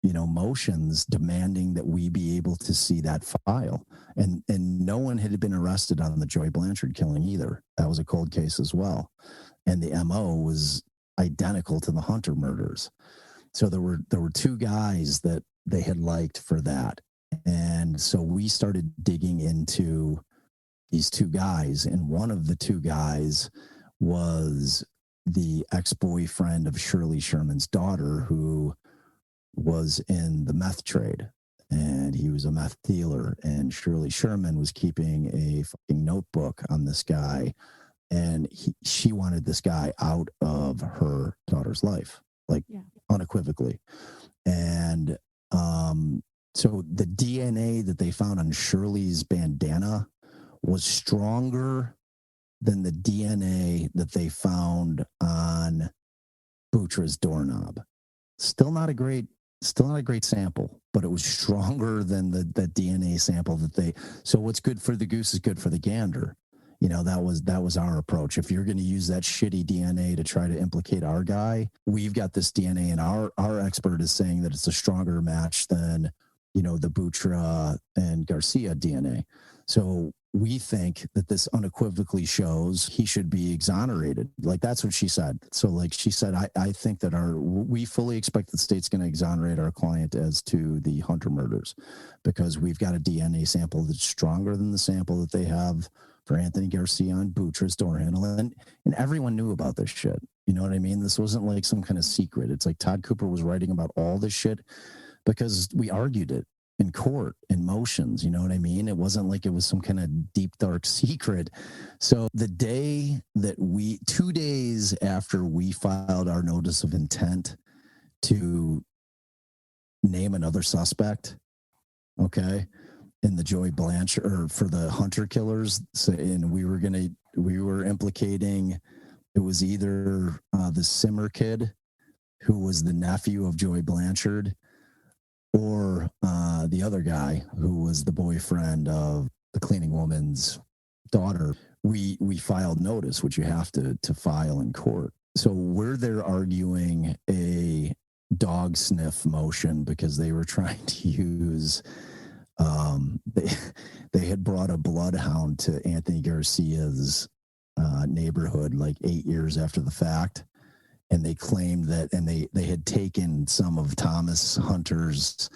motions demanding that we be able to see that file. And no one had been arrested on the Joy Blanchard killing either. That was a cold case as well. And the MO was identical to the Hunter murders. So there were two guys that they had liked for that. And so we started digging into these two guys, and one of the two guys was the ex-boyfriend of Shirley Sherman's daughter, who was in the meth trade, and he was a meth dealer, and Shirley Sherman was keeping a fucking notebook on this guy, and she wanted this guy out of her daughter's life, unequivocally. And so the DNA that they found on Shirley's bandana was stronger than the DNA that they found on Boutra's doorknob. Still not a great sample, but it was stronger than the DNA sample so what's good for the goose is good for the gander. That was our approach. If you're going to use that shitty DNA to try to implicate our guy, we've got this DNA, and our expert is saying that it's a stronger match than, the Boutra and Garcia DNA. So we think that this unequivocally shows he should be exonerated. Like, that's what she said. So like she said, I think that we fully expect the state's going to exonerate our client as to the Hunter murders, because we've got a DNA sample that's stronger than the sample that they have for Anthony Garcia on Boutra's door handle. And everyone knew about this shit. You know what I mean? This wasn't like some kind of secret. It's like Todd Cooper was writing about all this shit because we argued it in court, in motions. You know what I mean? It wasn't like it was some kind of deep, dark secret. So the day that 2 days after we filed our notice of intent to name another suspect, okay, in the Joy Blanchard, or for the Hunter killers, so, and we were implicating, it was either the Simmer kid, who was the nephew of Joy Blanchard, or the other guy who was the boyfriend of the cleaning woman's daughter. We filed notice, which you have to file in court. So we're there arguing a dog sniff motion because they were trying to use, they had brought a bloodhound to Anthony Garcia's neighborhood like 8 years after the fact. And they claimed that, and they had taken some of Thomas Hunter's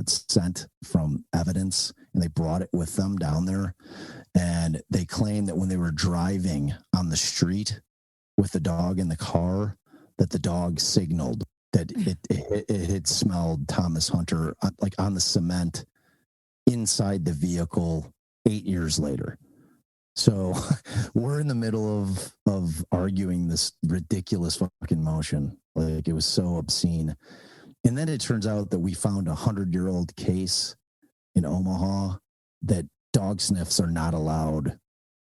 scent from evidence, and they brought it with them down there. And they claimed that when they were driving on the street with the dog in the car, that the dog signaled that it had smelled Thomas Hunter like on the cement inside the vehicle 8 years later. So we're in the middle of arguing this ridiculous fucking motion. Like, it was so obscene. And then it turns out that we found a 100-year-old case in Omaha that dog sniffs are not allowed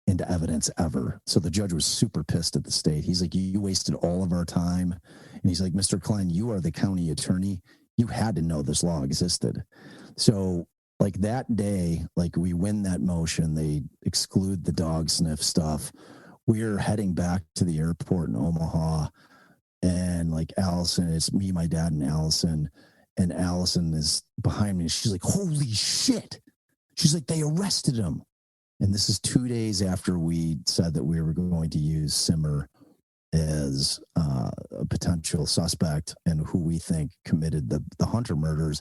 into evidence ever. So the judge was super pissed at the state. He's like, you wasted all of our time. And he's like, Mr. Klein, you are the county attorney. You had to know this law existed. So like that day, like we win that motion, they exclude the dog sniff stuff. We're heading back to the airport in Omaha, and like Allison, it's me, my dad, and Allison is behind me. She's like, holy shit. She's like, they arrested him. And this is 2 days after we said that we were going to use Simmer as a potential suspect and who we think committed the Hunter murders.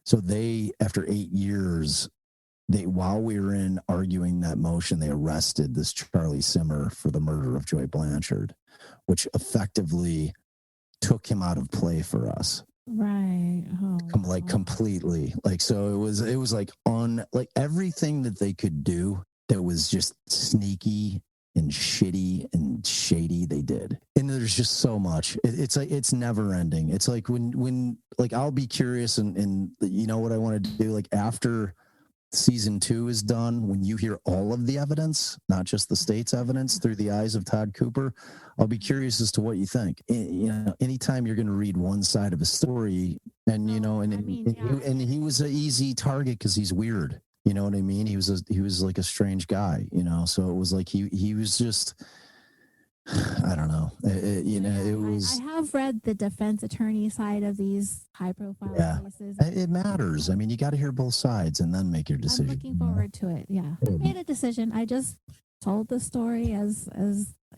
So they, after 8 years, while we were in arguing that motion, they arrested this Charlie Simmer for the murder of Joy Blanchard, which effectively took him out of play for us. Right. Oh, like completely. Like, so it was like like everything that they could do that was just sneaky and shitty and shady, they did. And there's just so much. It's like, it's never ending. It's like when like, I'll be curious and you know what I want to do, like after season 2 is done, when you hear all of the evidence, not just the state's evidence through the eyes of Todd Cooper, I'll be curious as to what you think. You know, anytime you're going to read one side of a story, and you know, and he was an easy target because he's weird. You know what I mean? He was like a strange guy, you know. So it was like he was just, I don't know. It was. I have read the defense attorney side of these high-profile cases. It matters. I mean, you got to hear both sides and then make your decision. I'm looking forward to it. Yeah, I made a decision. I just told the story as.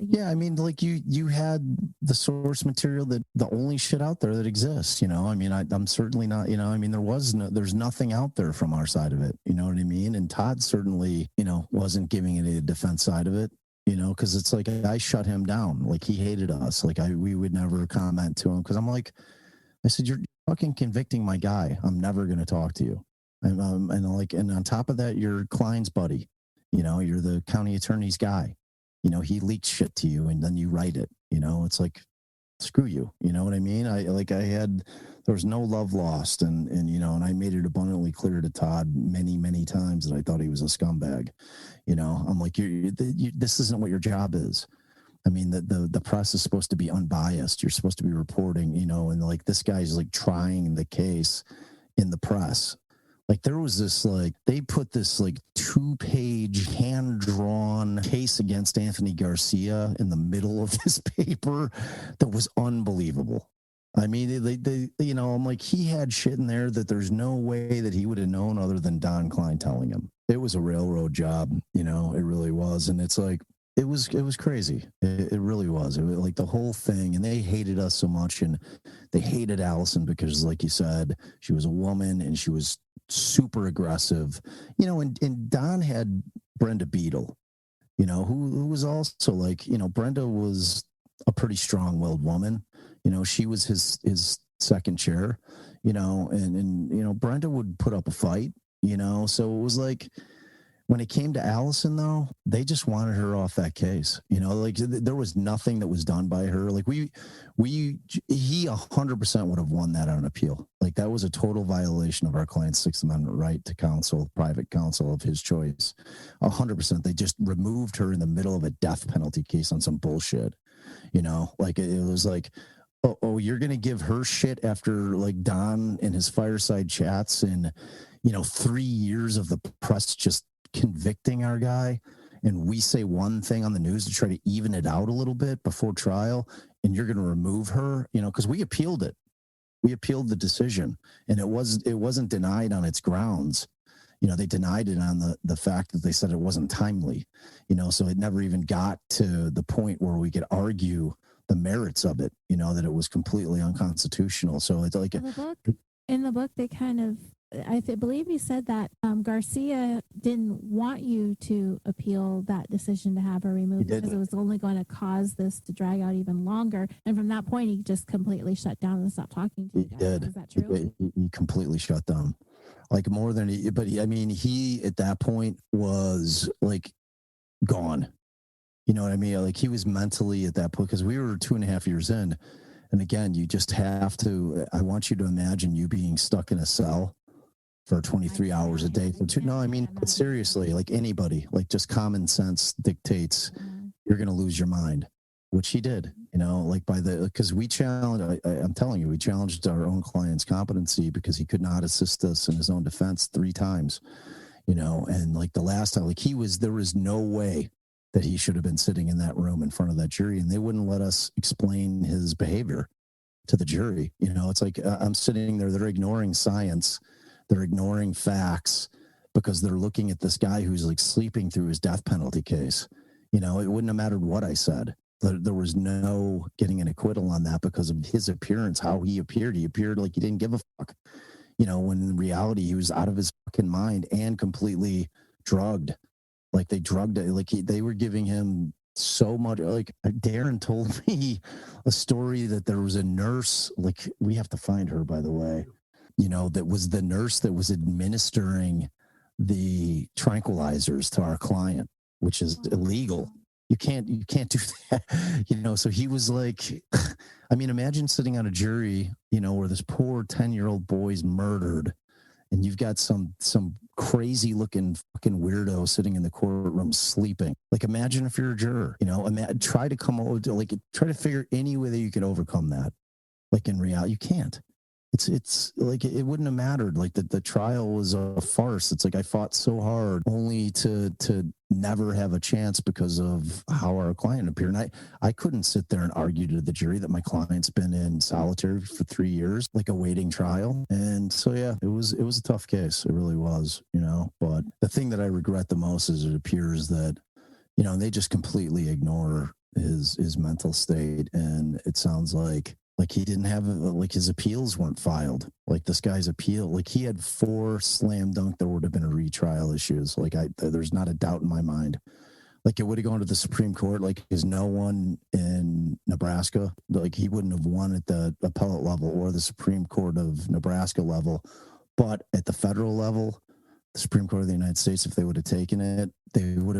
Yeah, I mean, like you had the source material, that the only shit out there that exists. You know, I mean, I'm certainly not. You know, I mean, there's nothing out there from our side of it. You know what I mean? And Todd certainly, you know, wasn't giving any defense side of it. You know, because it's like I shut him down. Like, he hated us. Like we would never comment to him because I'm like, I said, you're fucking convicting my guy. I'm never going to talk to you. And on top of that, you're Klein's buddy. You know, you're the county attorney's guy. You know, he leaks shit to you and then you write it. You know, it's like, screw you. You know what I mean? There was no love lost. And you know, and I made it abundantly clear to Todd many, many times that I thought he was a scumbag. You know, I'm like, this isn't what your job is. I mean, the press is supposed to be unbiased. You're supposed to be reporting, you know, and like this guy's like trying the case in the press. Like, there was this, like, they put this like 2-page hand-drawn case against Anthony Garcia in the middle of this paper that was unbelievable. I mean, they you know, I'm like, he had shit in there that there's no way that he would have known other than Don Klein telling him. it was a railroad job, you know, it really was. And it's like, it was crazy. It really was. It was like the whole thing. And they hated us so much. And they hated Allison because, like you said, she was a woman and she was super aggressive, you know, and Don had Brenda Beadle, you know, who was also like, you know, Brenda was a pretty strong-willed woman. You know, she was his second chair, you know, and you know, Brenda would put up a fight, you know. So it was like, when it came to Allison, though, they just wanted her off that case. You know, like there was nothing that was done by her. Like he 100% would have won that on appeal. Like that was a total violation of our client's Sixth Amendment right to counsel, private counsel of his choice. 100%. They just removed her in the middle of a death penalty case on some bullshit. You know, like it was like, oh, you're going to give her shit after like Don and his fireside chats and, you know, 3 years of the press just convicting our guy, and we say one thing on the news to try to even it out a little bit before trial, and you're going to remove her, you know, because we appealed the decision, and it wasn't denied on its grounds. You know, they denied it on the fact that they said it wasn't timely, you know, so it never even got to the point where we could argue the merits of it, you know, that it was completely unconstitutional. So it's like in the book they kind of, believe you said that Garcia didn't want you to appeal that decision to have her removed because it was only going to cause this to drag out even longer. And from that point, he just completely shut down and stopped talking to you guys. Did. Is that true? He completely shut down. Like more than he at that point was like gone. You know what I mean? Like he was mentally at that point, because we were 2.5 years in. And again, you just have to, I want you to imagine you being stuck in a cell for 23 hours a day for two. No, I mean, seriously, like anybody, like just common sense dictates you're going to lose your mind, which he did, you know, like because we challenged, I'm telling you, we challenged our own client's competency because he could not assist us in his own defense 3 times, you know, and like the last time, like there was no way that he should have been sitting in that room in front of that jury, and they wouldn't let us explain his behavior to the jury. You know, it's like I'm sitting there, they're ignoring science. They're ignoring facts because they're looking at this guy who's like sleeping through his death penalty case. You know, it wouldn't have mattered what I said. There was no getting an acquittal on that because of his appearance, how he appeared. He appeared like he didn't give a fuck, you know, when in reality he was out of his fucking mind and completely drugged. Like they drugged it. Like they were giving him so much. Like Darren told me a story that there was a nurse, like we have to find her, by the way, you know, that was the nurse that was administering the tranquilizers to our client, which is illegal. You can't do that, you know. So he was like, I mean, imagine sitting on a jury, you know, where this poor 10-year-old boy's murdered, and you've got some crazy looking fucking weirdo sitting in the courtroom sleeping. Like, imagine if you're a juror, you know, try to come over to, like, try to figure any way that you can overcome that. Like in reality, you can't. It's like it wouldn't have mattered. Like the trial was a farce. It's like I fought so hard only to never have a chance because of how our client appeared. And I couldn't sit there and argue to the jury that my client's been in solitary for 3 years, like awaiting trial. And so yeah, it was a tough case. It really was, you know. But the thing that I regret the most is it appears that, you know, they just completely ignore his mental state, and it sounds like he didn't have, like, his appeals weren't filed. Like this guy's appeal, like he had 4 slam dunk, there would have been a retrial issues. Like there's not a doubt in my mind. Like it would have gone to the Supreme Court. Like there's no one in Nebraska, like he wouldn't have won at the appellate level or the Supreme Court of Nebraska level. But at the federal level, the Supreme Court of the United States, if they would have taken it, they would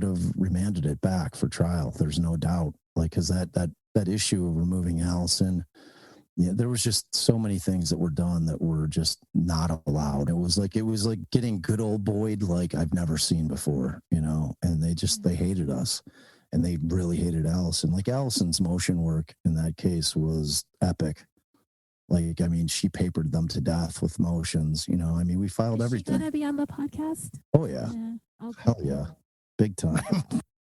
have remanded it back for trial. There's no doubt. Like, because that issue of removing Allison, yeah, there was just so many things that were done that were just not allowed. It was like getting good old Boyd like I've never seen before, you know. And they hated us, and they really hated Allison. Like Allison's motion work in that case was epic. Like, I mean, she papered them to death with motions, you know. I mean, we filed everything. Is she gonna be on the podcast? Oh yeah. Okay. Hell yeah, big time.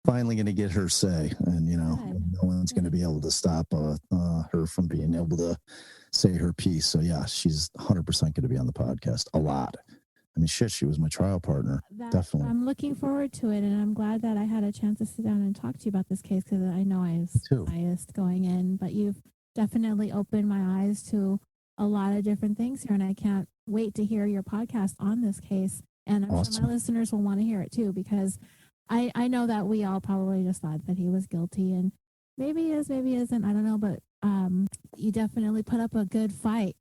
Finally going to get her say, and you know, no one's going to be able to stop her from being able to say her piece. So yeah, she's 100% going to be on the podcast. A lot. I mean, shit, she was my trial partner. definitely. I'm looking forward to it, and I'm glad that I had a chance to sit down and talk to you about this case because I know I was biased going in, but you've definitely opened my eyes to a lot of different things here, and I can't wait to hear your podcast on this case. And I'm sure my listeners will want to hear it too, because I know that we all probably just thought that he was guilty, and maybe he is, maybe he isn't. I don't know, but you definitely put up a good fight.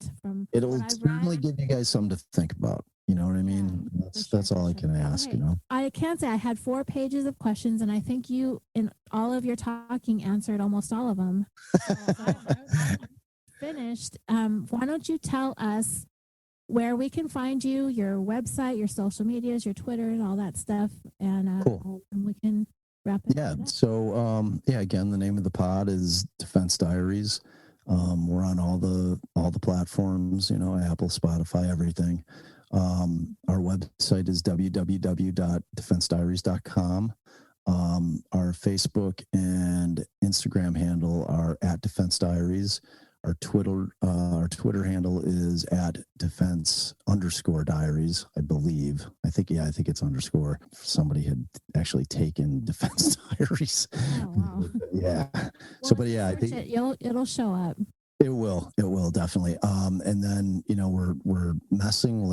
It'll certainly give you guys something to think about. You know what I mean? That's all I can ask, okay. I can say I had 4 pages of questions, and I think you, in all of your talking, answered almost all of them. So finished. Why don't you tell us where we can find you, your website, your social medias, your Twitter, and all that stuff, and cool. And we can wrap it up. So again, the name of the pod is Defense Diaries. We're on all the platforms, Apple, Spotify, everything. Our website is www.defensediaries.com. Our Facebook and Instagram handle are @Defense Diaries. Our Twitter handle is @Defense_Diaries, I believe. I think it's underscore. Somebody had actually taken Defense Diaries. Oh, wow. Yeah. Well, I think it'll show up. It will definitely. And then, we're messing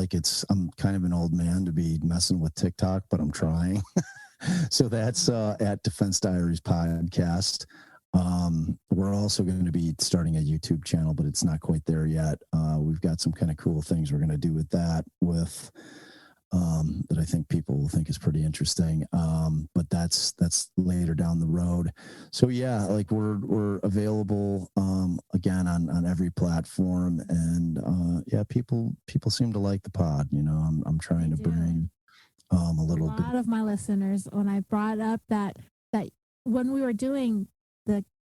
I'm kind of an old man to be messing with TikTok, but I'm trying. So that's @Defense Diaries Podcast. We're also going to be starting a YouTube channel, but it's not quite there yet. We've got some kind of cool things we're going to do with that that I think people will think is pretty interesting. But that's later down the road. So yeah, we're available again on every platform, and people seem to like the pod. I'm trying to bring a lot of my listeners, when I brought up that when we were doing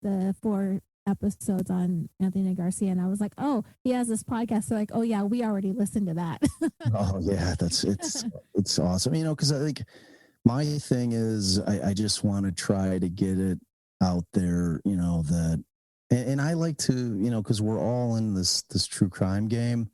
the 4 episodes on Anthony Garcia, and I was like, oh, he has this podcast. They're like, oh yeah, we already listened to that. Oh yeah, it's awesome. Because I think my thing is I just want to try to get it out there, that, and I like to, because we're all in this true crime game,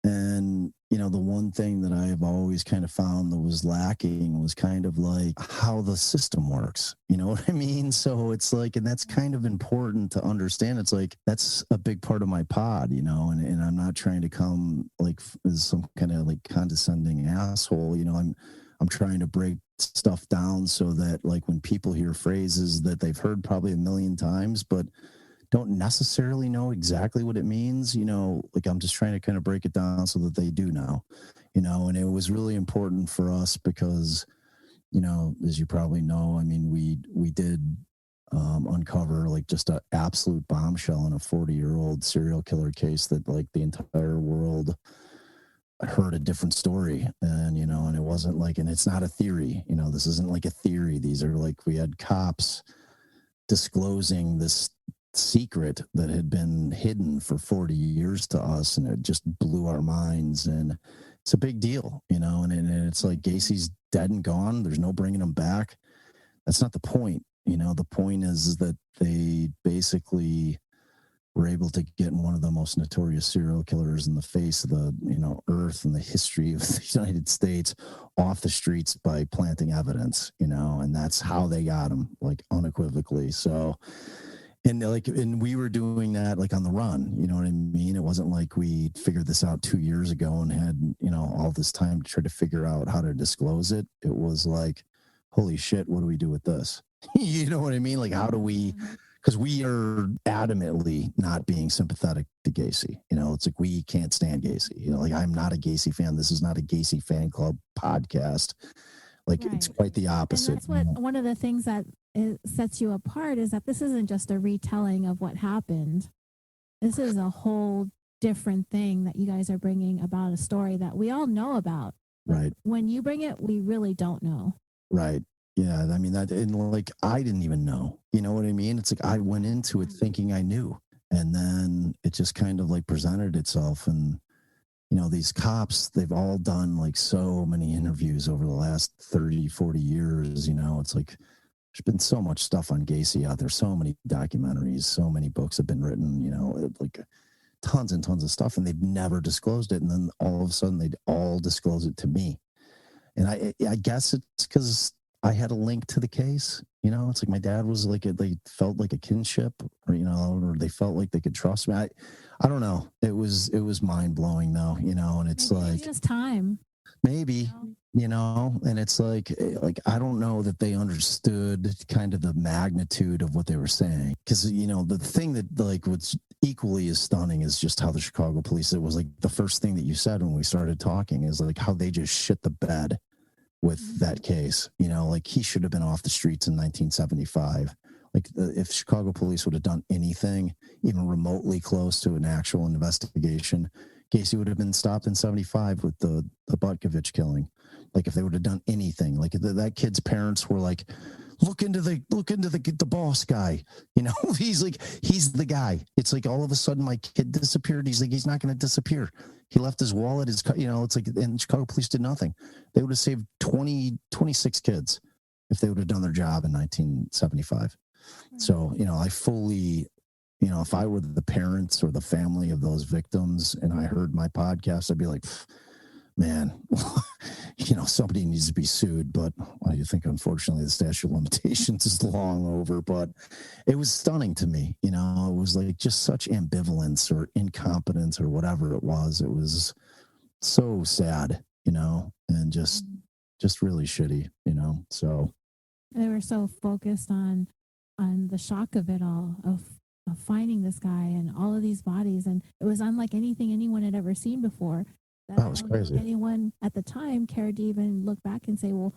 and the one thing that I have always kind of found that was lacking was kind of like how the system works. You know what I mean? So it's like, and that's kind of important to understand. It's like, that's a big part of my pod, and I'm not trying to come as some kind of condescending asshole. I'm trying to break stuff down so that when people hear phrases that they've heard probably a million times, but don't necessarily know exactly what it means, I'm just trying to kind of break it down so that they do know, and it was really important for us because, as you probably know, we did uncover just an absolute bombshell in a 40-year-old serial killer case that the entire world heard a different story, and it wasn't and it's not a theory, this isn't a theory. These are we had cops disclosing this secret that had been hidden for 40 years to us, and it just blew our minds, and it's a big deal, and it's Gacy's dead and gone. There's no bringing him back. That's not the point. The point is that they basically were able to get one of the most notorious serial killers in the face of the earth and the history of the United States off the streets by planting evidence, and that's how they got him, unequivocally. So, and we were doing that on the run, you know what I mean? It wasn't we figured this out 2 years ago and had, all this time to try to figure out how to disclose it. It was holy shit, what do we do with this? You know what I mean? How do we, because we are adamantly not being sympathetic to Gacy. It's we can't stand Gacy. I'm not a Gacy fan. This is not a Gacy fan club podcast. Right. It's quite the opposite. And that's one of the things that sets you apart is that this isn't just a retelling of what happened. This is a whole different thing that you guys are bringing about, a story that we all know about. Right. When you bring it, we really don't know. Right. Yeah. That, and I didn't even know, you know what I mean? It's I went into it thinking I knew, and then it just kind of presented itself. And, these cops, they've all done so many interviews over the last 30, 40 years, it's there's been so much stuff on Gacy out there, so many documentaries, so many books have been written, tons and tons of stuff, and they've never disclosed it. And then all of a sudden they'd all disclose it to me. And I guess it's because I had a link to the case. You know, it's like my dad was like, they felt like a kinship, or, you know, or they felt like they could trust me. I don't know. It was mind blowing though, you know, and it's maybe like it's just time. maybe, you know, and it's like I don't know that they understood kind of the magnitude of what they were saying. Because, you know, the thing that like what's equally as stunning is just how the Chicago police, it was like the first thing that you said when we started talking is like how they just shit the bed with that case. You know, like he should have been off the streets in 1975. Like if Chicago police would have done anything even remotely close to an actual investigation, Gacy would have been stopped in 75 with the Butkovich killing. Like if they would have done anything, like that kid's parents were like, look into the boss guy. You know, he's the guy. It's like all of a sudden my kid disappeared. He's like, he's not going to disappear. He left his wallet. You know, it's like, and Chicago police did nothing. They would have saved 26 kids if they would have done their job in 1975. So, you know, I fully, you know, if I were the parents or the family of those victims and I heard my podcast, I'd be like, man, you know, somebody needs to be sued. But well, you think, unfortunately, the statute of limitations is long over. But it was stunning to me. You know, it was like just such ambivalence or incompetence or whatever it was. It was so sad, you know, and just really shitty, you know. So they were so focused on the shock of it all, of finding this guy and all of these bodies, and it was unlike anything anyone had ever seen before. That was crazy. Anyone at the time cared to even look back and say, well,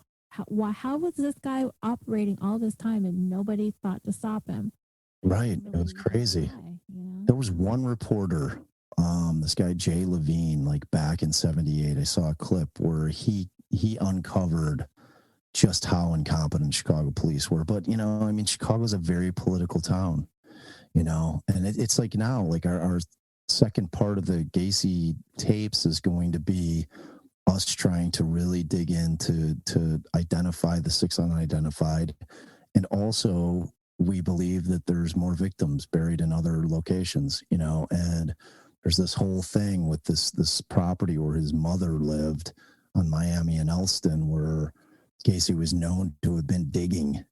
how was this guy operating all this time and nobody thought to stop him? Right. It was crazy. You know? There was one reporter, this guy, Jay Levine, like back in 78, I saw a clip where he uncovered just how incompetent Chicago police were. But, you know, I mean, Chicago's a very political town, you know, and it's like now, like our second part of the Gacy tapes is going to be us trying to really dig into to identify the 6 unidentified. And also we believe that there's more victims buried in other locations, you know, and there's this whole thing with this property where his mother lived on Miami and Elston, where Gacy was known to have been digging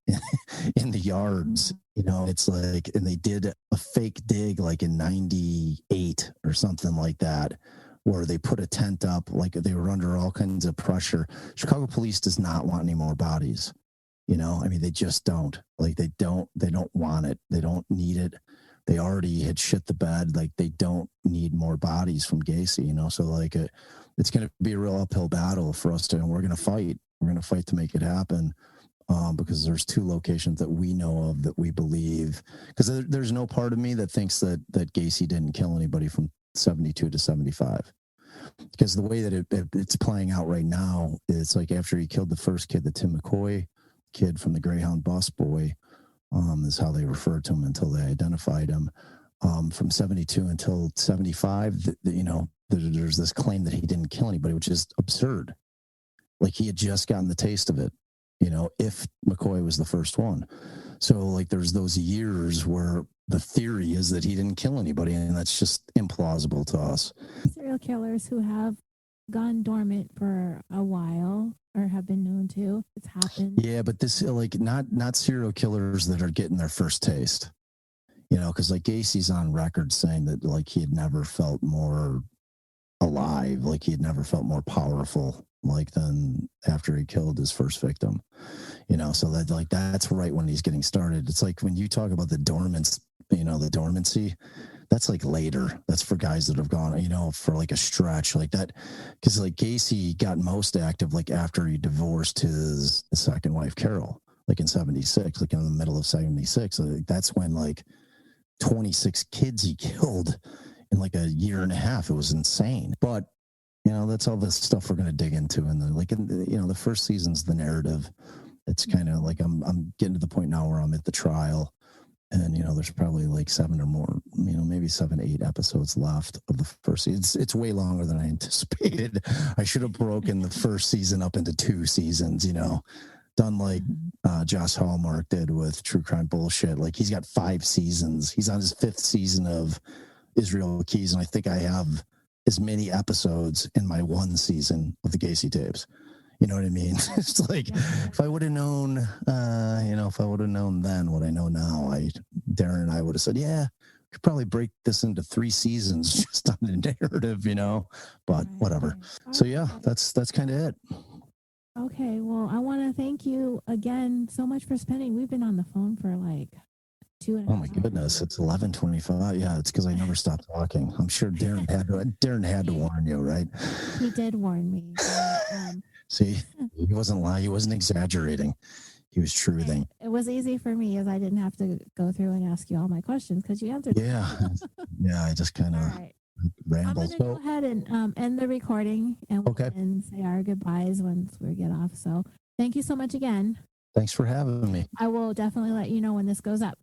in the yards. You know, it's like, and they did a fake dig like in 98 or something like that, where they put a tent up, like they were under all kinds of pressure. Chicago police does not want any more bodies. You know, I mean, they just don't. Like they don't want it. They don't need it. They already had shit the bed. Like they don't need more bodies from Gacy, you know? So like it's going to be a real uphill battle for us and we're going to fight. We're going to fight to make it happen because there's 2 locations that we know of that we believe, because there's no part of me that thinks that Gacy didn't kill anybody from 72 to 75. Because the way that it's playing out right now, it's like after he killed the first kid, the Tim McCoy kid from the Greyhound bus boy, is how they referred to him until they identified him. From 72 until 75, you know, there's this claim that he didn't kill anybody, which is absurd. Like he had just gotten the taste of it, you know, if McCoy was the first one. So like there's those years where the theory is that he didn't kill anybody, and that's just implausible to us. Serial killers who have gone dormant for a while or have been known to, it's happened. Yeah, but this like not serial killers that are getting their first taste, you know, because like Gacy's on record saying that like he had never felt more alive, like he had never felt more powerful like than after he killed his first victim, you know. So that like that's right when he's getting started. It's like when you talk about the dormancy, that's like later. That's for guys that have gone, you know, for like a stretch like that. Because like Gacy got most active like after he divorced his second wife, Carol, like in 76, like in the middle of 76. So like, that's when like 26 kids he killed in like a year and a half. It was insane. But, you know, that's all the stuff we're going to dig into. And you know, the first season's the narrative. It's kind of like I'm getting to the point now where I'm at the trial. And, you know, there's probably like 7 or more, you know, maybe 7, 8 episodes left of the first season. It's way longer than I anticipated. I should have broken the first season up into 2 seasons, you know, done like Josh Hallmark did with True Crime Bullshit. Like he's got 5 seasons. He's on his 5th season of Israel Keys. And I think I have as many episodes in my 1 season of the Gacy tapes. You know what I mean? It's like, if I would have known, if I would have known then what I know now, Darren and I would have said, yeah, we could probably break this into 3 seasons just on the narrative, but whatever. So yeah, that's kind of it. Okay. Well, I want to thank you again so much for we've been on the phone for like 2.5 Oh my goodness, it's 11:25. Yeah, it's because I never stopped talking. I'm sure Darren had to warn you, right? He did warn me. See, he wasn't lying. He wasn't exaggerating. He was truthing. It was easy for me as I didn't have to go through and ask you all my questions because you answered. Yeah, I just kind of rambled. I'm going to go ahead and end the recording and say our goodbyes once we get off. So thank you so much again. Thanks for having me. I will definitely let you know when this goes up.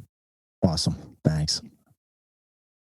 Awesome. Thanks.